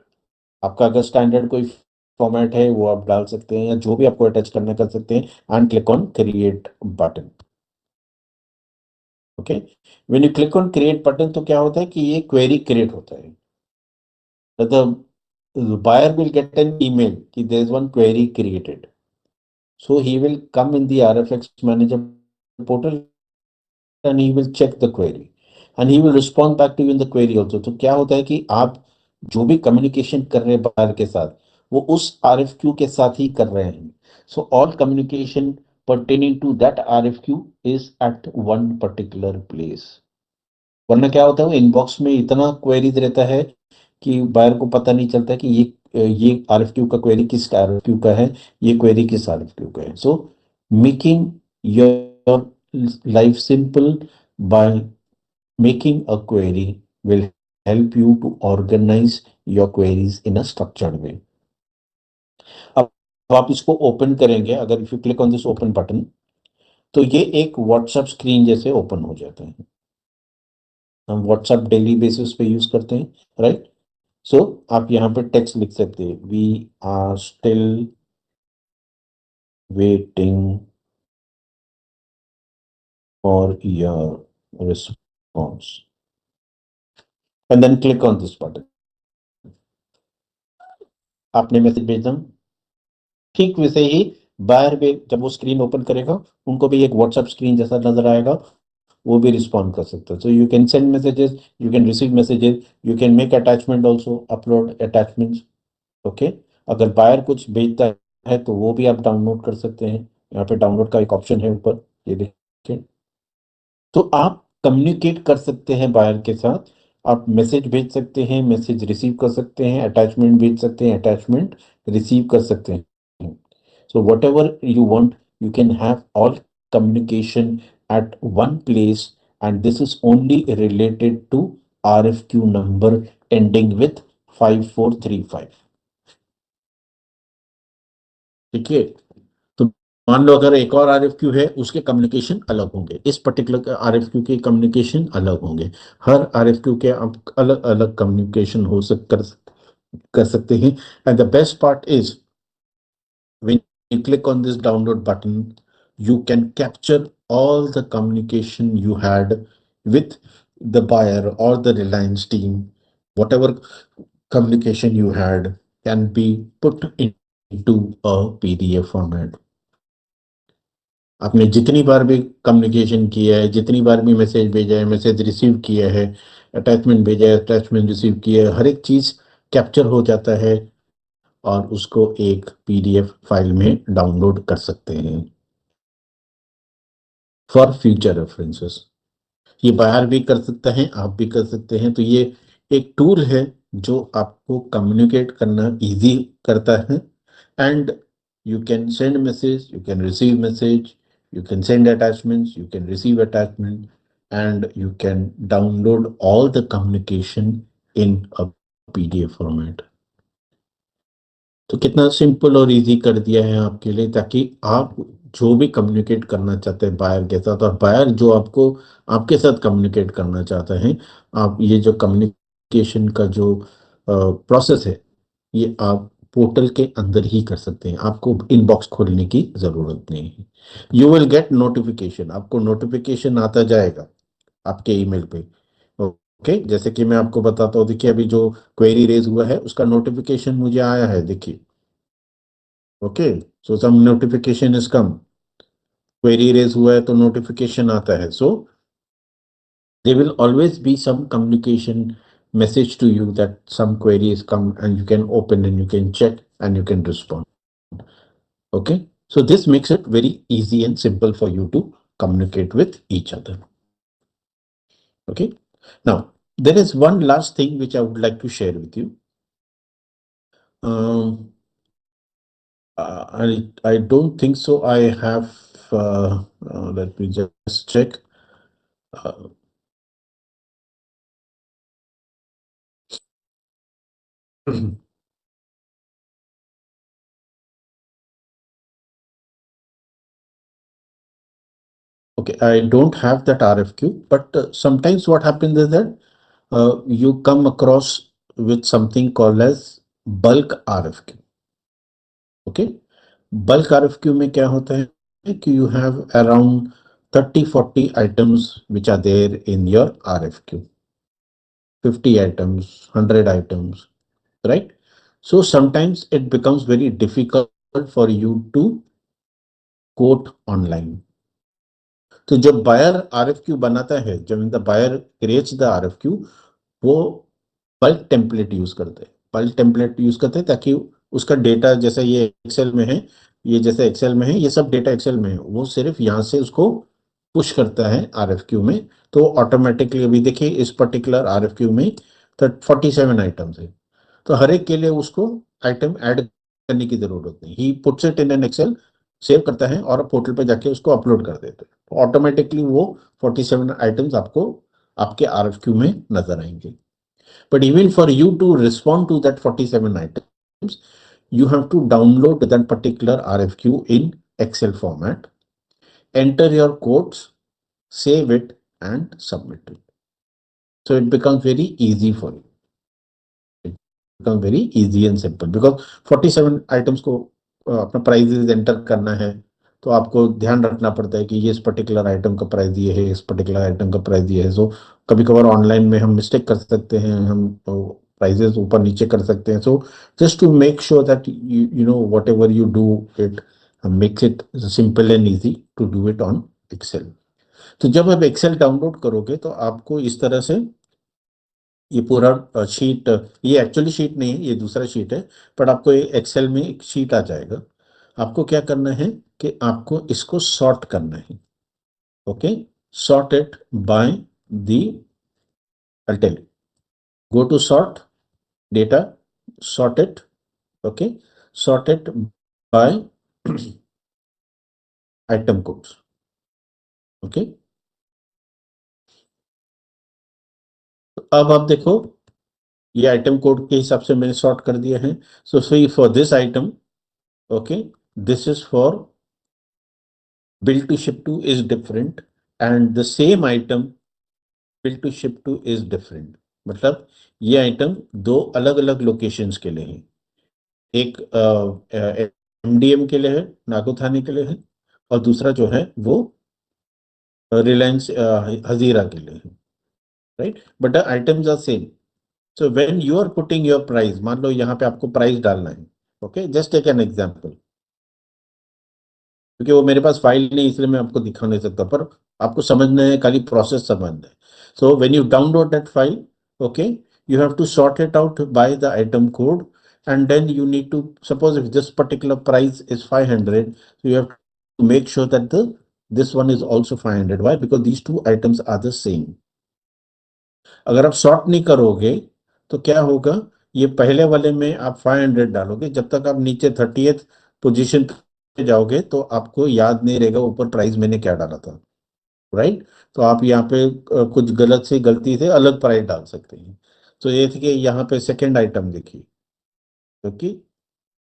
आपका अगर standard कोई format है वो आप डाल सकते हैं, या जो भी आपको अटैच करना कर सकते हैं, and click on create button. Okay, when you click on create button तो क्या होता है कि ये क्वेरी क्रिएट होता है. The buyer will get an email कि there is one query created. So he will come in the RFX manager portal and he will check the query and he will respond back to you in the query also. तो क्या होता है कि आप जो भी communication कर रहे हैं बाहर के साथ, वो उस RFQ के साथ ही कर रहे हैं. So all communication pertaining to that RFQ is at one particular place. वरना क्या होता है, वो इनबॉक्स में इतना क्वेरीज रहता है कि बायर को पता नहीं चलता कि ये RFQ का क्वेरी किस RFQ का है, ये क्वेरी किस RFQ का है. So making your life simple by making a query will help you to organize your queries in a structured way. अब आप इसको ओपन करेंगे, अगर if you click on this open button, तो ये एक व्हाट्सएप स्क्रीन जैसे ओपन हो जाता है. हम व्हाट्सएप डेली बेसिस पे यूज करते हैं, राइट? सो आप यहाँ पे टेक्स्ट लिख सकते हैं, we are still waiting for your response and then click on this button. आपने मैसेज भेजा. ठीक वैसे ही बाहर भी जब वो स्क्रीन ओपन करेगा, उनको भी एक व्हाट्सएप स्क्रीन जैसा नजर आएगा, वो भी रिस्पॉन्ड कर सकते हैं. So you can send messages, you can receive messages, you can make attachment also, upload attachments. Okay, अगर बायर कुछ भेजता है तो वो भी आप डाउनलोड कर सकते हैं. यहाँ पे डाउनलोड का एक ऑप्शन है ऊपर, ये देखिए. तो आप कम्युनिकेट कर सकते हैं बायर के साथ. आप मैसेज भेज सकते हैं, मैसेज रिसीव कर सकते हैं, अटैचमेंट भेज सकते हैं, अटैचमेंट रिसीव कर सकते हैं. So whatever you want, you can have all communication at one place, and this is only related to RFQ number ending with 5435. ठीक है? तो मान लो अगर एक और RFQ है, उसके कम्युनिकेशन अलग होंगे, इस पर्टिकुलर RFQ के कम्युनिकेशन अलग होंगे. हर RFQ के आप अलग अलग कम्युनिकेशन कर सकते हैं. And the best part is, when you click on this download button, you can capture all the communication you had with the buyer or the Reliance team. Whatever communication you had can be put into a PDF format. आपने जितनी बार भी communication किया है, जितनी बार भी message भेजा है, message receive किया है, अटैचमेंट भेजा है, अटैचमेंट रिसीव किया है, हर एक चीज कैप्चर हो जाता है और उसको एक PDF फाइल में डाउनलोड कर सकते हैं फॉर फ्यूचर रेफरेंसेस. ये बाहर भी कर सकता है, आप भी कर सकते हैं. तो ये एक टूल है जो आपको कम्युनिकेट करना इजी करता है. And you can send message, you can receive message, you can send attachments, you can receive attachment, and you can download all the communication in a PDF format. तो कितना simple और easy कर दिया है आपके लिए, ताकि आप जो भी कम्युनिकेट करना चाहते हैं बायर के साथ, और बायर जो आपको आपके साथ कम्युनिकेट करना चाहते हैं, आप ये जो कम्युनिकेशन का जो प्रोसेस है, ये आप पोर्टल के अंदर ही कर सकते हैं. आपको इनबॉक्स खोलने की जरूरत नहीं है. यू विल गेट नोटिफिकेशन, आपको नोटिफिकेशन आता जाएगा आपके ईमेल पे. ओके, जैसे कि मैं आपको बताता हूँ, देखिए अभी जो क्वेरी रेज हुआ है उसका नोटिफिकेशन मुझे आया है, देखिए. Okay, so some notification is come, query raise हुआ है तो नोटिफिकेशन आता है. सो there will always be some communication message to you that some query is come, and you can open and you can check and you can respond. Okay, so this makes it very easy and simple for you to communicate with each other. Okay, now there is one last thing which I would like to share with you. um, I don't think so I have let me just check. uh, Okay, I don't have that RFQ, but sometimes what happens is that you come across with something called as bulk RFQ. Okay, bulk RFQ में क्या होता है कि you have around 30-40 items which are there in your RFQ, 50 items, 100 items, right? So sometimes it becomes very difficult for you to quote online. तो जब buyer RFQ बनाता है, जब the buyer creates the RFQ, वो bulk template use करते हैं, bulk template use करते हैं ताकि उसका डेटा जैसे ये एक्सेल में है, ये जैसे एक्सेल में है, ये सब डेटा एक्सेल में है, वो सिर्फ यहाँ से उसको पुश करता है आरएफक्यू में। तो ऑटोमेटिकली अभी देखिए इस पर्टिकुलर आरएफक्यू में 47 आइटम्स है, तो हर एक के लिए उसको आइटम ऐड करने की जरूरत नहीं, he puts it in an Excel, save करता है और पोर्टल पे जाके उसको अपलोड कर देते हैं, तो ऑटोमेटिकली वो 47 आइटम्स आपको आपके आरएफक्यू में नजर आएंगे। But even for you to respond to that 47 items, you have to download that particular RFQ in Excel format, enter your codes, save it, and submit it. So it becomes very easy for you. Become very easy and simple because 47 items को अपना prices enter करना है, तो आपको ध्यान रखना पड़ता है कि ये इस पर्टिकुलर आइटम का प्राइस ये है, इस पर्टिकुलर आइटम का प्राइस ये है। सो कभी कभार ऑनलाइन में हम मिस्टेक कर सकते हैं, हम प्राइजेस ऊपर नीचे कर सकते हैं। So just to make sure that you know whatever you do it, makes it simple and easy to do it on Excel. तो जब आप एक्सेल डाउनलोड करोगे तो आपको इस तरह से ये पूरा शीट, ये एक्चुअली शीट नहीं है, ये दूसरा शीट है, बट आपको एक्सेल में एक शीट आ जाएगा। आपको क्या करना है कि आपको इसको सॉर्ट करना है। Okay, sort it by the, I tell you, go to sort data, sort it, okay, sort it by item codes. Okay, अब आप देखो ये आइटम कोड के हिसाब से मैंने सॉर्ट कर दिया है। So see for this item, okay, this is for bill to ship to is different, and the same item bill to ship to is different। मतलब ये आइटम दो अलग अलग लोकेशंस के लिए है, एक एमडीएम के लिए है, नागोथानी के लिए है, और दूसरा जो है वो रिलायंस हजीरा के लिए है, right, but the items are same. So when you are putting your price, मान लो यहाँ पे आपको प्राइस डालना है, okay, just take an example, क्योंकि वो मेरे पास फाइल नहीं इसलिए मैं आपको दिखा नहीं सकता, पर आपको समझना है, खाली प्रोसेस समझना है। सो when you download that file, okay, you have to sort it out by the item code, and then you need to suppose if this particular price is 500, so you have to make sure that the this one is also 500। why? Because these two items are the same। अगर आप sort नहीं करोगे तो क्या होगा, ये पहले वाले में आप 500 डालोगे, जब तक आप नीचे 30th पोजीशन पे जाओगे तो आपको याद नहीं रहेगा ऊपर प्राइस मैंने क्या डाला था, राइट। तो आप यहाँ पे कुछ गलत से गलती से अलग प्राइस डाल सकते हैं। तो ये थी कि यहाँ पे सेकेंड आइटम देखिए, okay,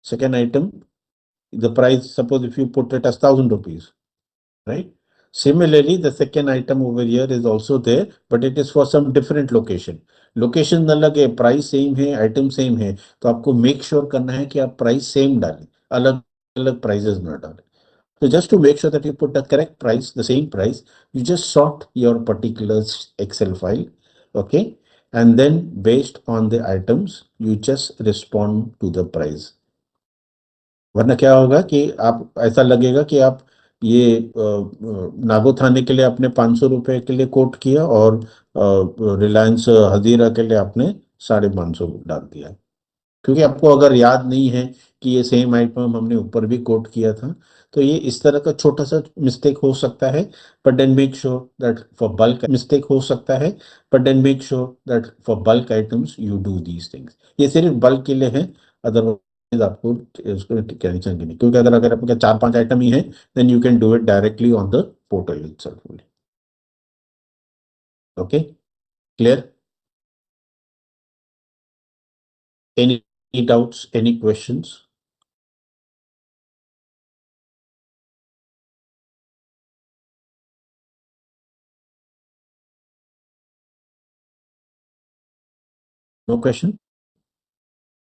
second item, the price suppose if you put it as 1000 rupees, right? Similarly, the second item over here is also there, but it is for some different location। Location अलग है, price same है, item same है, तो आपको make sure करना है कि आप प्राइस सेम डालें, अलग अलग प्राइजेस ना डालें। So just to make sure that you put the correct price, the same price, you just sort your particular Excel file, okay? And then based on the items, you just respond to the price। वरना क्या होगा कि आप ऐसा लगेगा कि आप ये नागो थाने के लिए आपने 500 रुपए के लिए कोट किया और रिलायंस हजीरा के लिए आपने 550 डाल दिया, क्योंकि आपको अगर याद नहीं है कि ये सेम आइटम हमने ऊपर भी कोट किया था। तो ये इस तरह का छोटा सा मिस्टेक हो सकता है, but then make sure that for bulk items you do these things. ये सिर्फ बल्क के लिए है, अदरवाइज आपको उसको टेंशन की नहीं, क्योंकि अगर अगर आपके 4-5 आइटम ही है, then you can do it directly on the portal itself. Okay, clear? Any doubts, any questions? No question?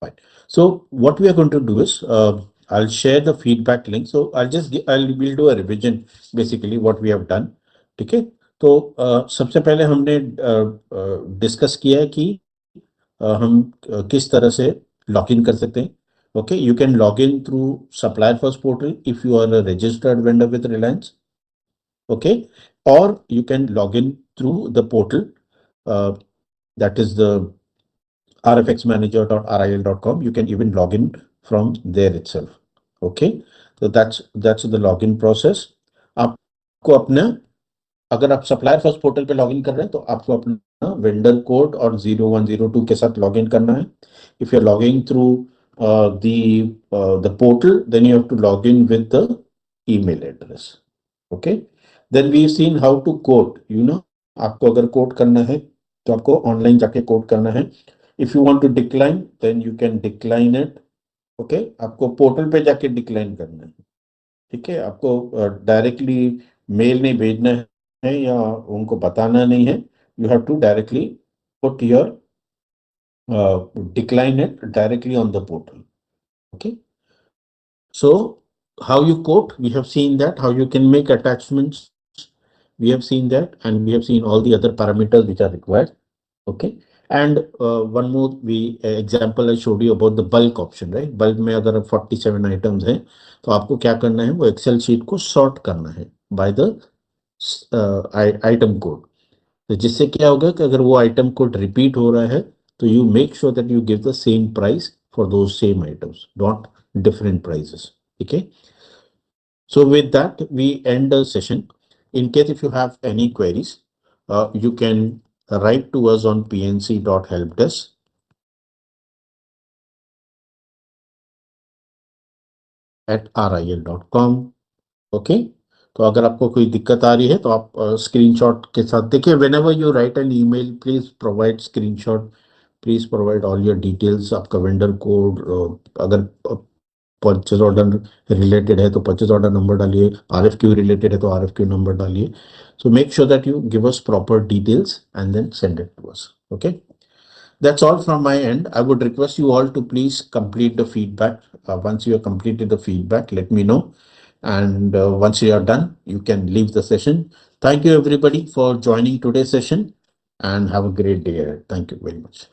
Fine. So what we are going to do is, I'll share the feedback link. So we'll do a revision basically what we have done. ठीक है? तो सबसे पहले हमने discuss किया है कि हम किस तरह से लॉग इन कर सकते हैं. Okay, you can log in through Supplier First portal if you are a registered vendor with Reliance. Okay, or you can log in through the portal, uh, that is the rfxmanager.rile.com. You can even log in from there itself. Okay, so that's the login process. आपको अपना, अगर आप supplier first portal पे login कर रहे हैं तो आपको अपना वेंडर कोड और 0102 के साथ लॉगिन करना है. If you are logging through the portal, then you have to log in with the email address. Okay, then we seen how to code. आपको अगर कोड करना है तो आपको ऑनलाइन जाके कोड करना है. If you want to decline, then you can decline it. Okay, आपको पोर्टल पे जाके डिक्लाइन करना है. ठीक है, आपको डायरेक्टली मेल नहीं भेजना है या उनको बताना नहीं है. You have to directly put your decline it directly on the portal. Okay, so how you quote, we have seen that. How you can make attachments, we have seen that, and we have seen all the other parameters which are required. Okay, and one more we example I showed you about the bulk option, right? Bulk में अगर 47 items हैं तो आपको क्या करना है, वो Excel sheet को सॉर्ट करना है बाय द आइटम कोड. तो जिससे क्या होगा कि अगर वो आइटम कोड रिपीट हो रहा है तो you make sure that you give the same price for those same items, not different prices. ठीक है, so with that we end the session. In case if you have any queries, you can write to us on pnc.helpdesk @ril.com. Okay, तो अगर आपको कोई दिक्कत आ रही है तो आप स्क्रीनशॉट के साथ देखिए. Whenever you write an email, please provide screenshot, please provide all your details. आपका वेंडर कोड, अगर परचेज ऑर्डर रिलेटेड है तो परचेज ऑर्डर नंबर डालिए, RFQ रिलेटेड है तो RFQ नंबर डालिए. So make sure that you give us proper details and then send it to us. Okay, that's all from my end. I would request you all to please complete the feedback. Once you have completed the feedback, let me know. And once you are done, you can leave the session. Thank you, everybody, for joining today's session and have a great day ahead. Thank you very much.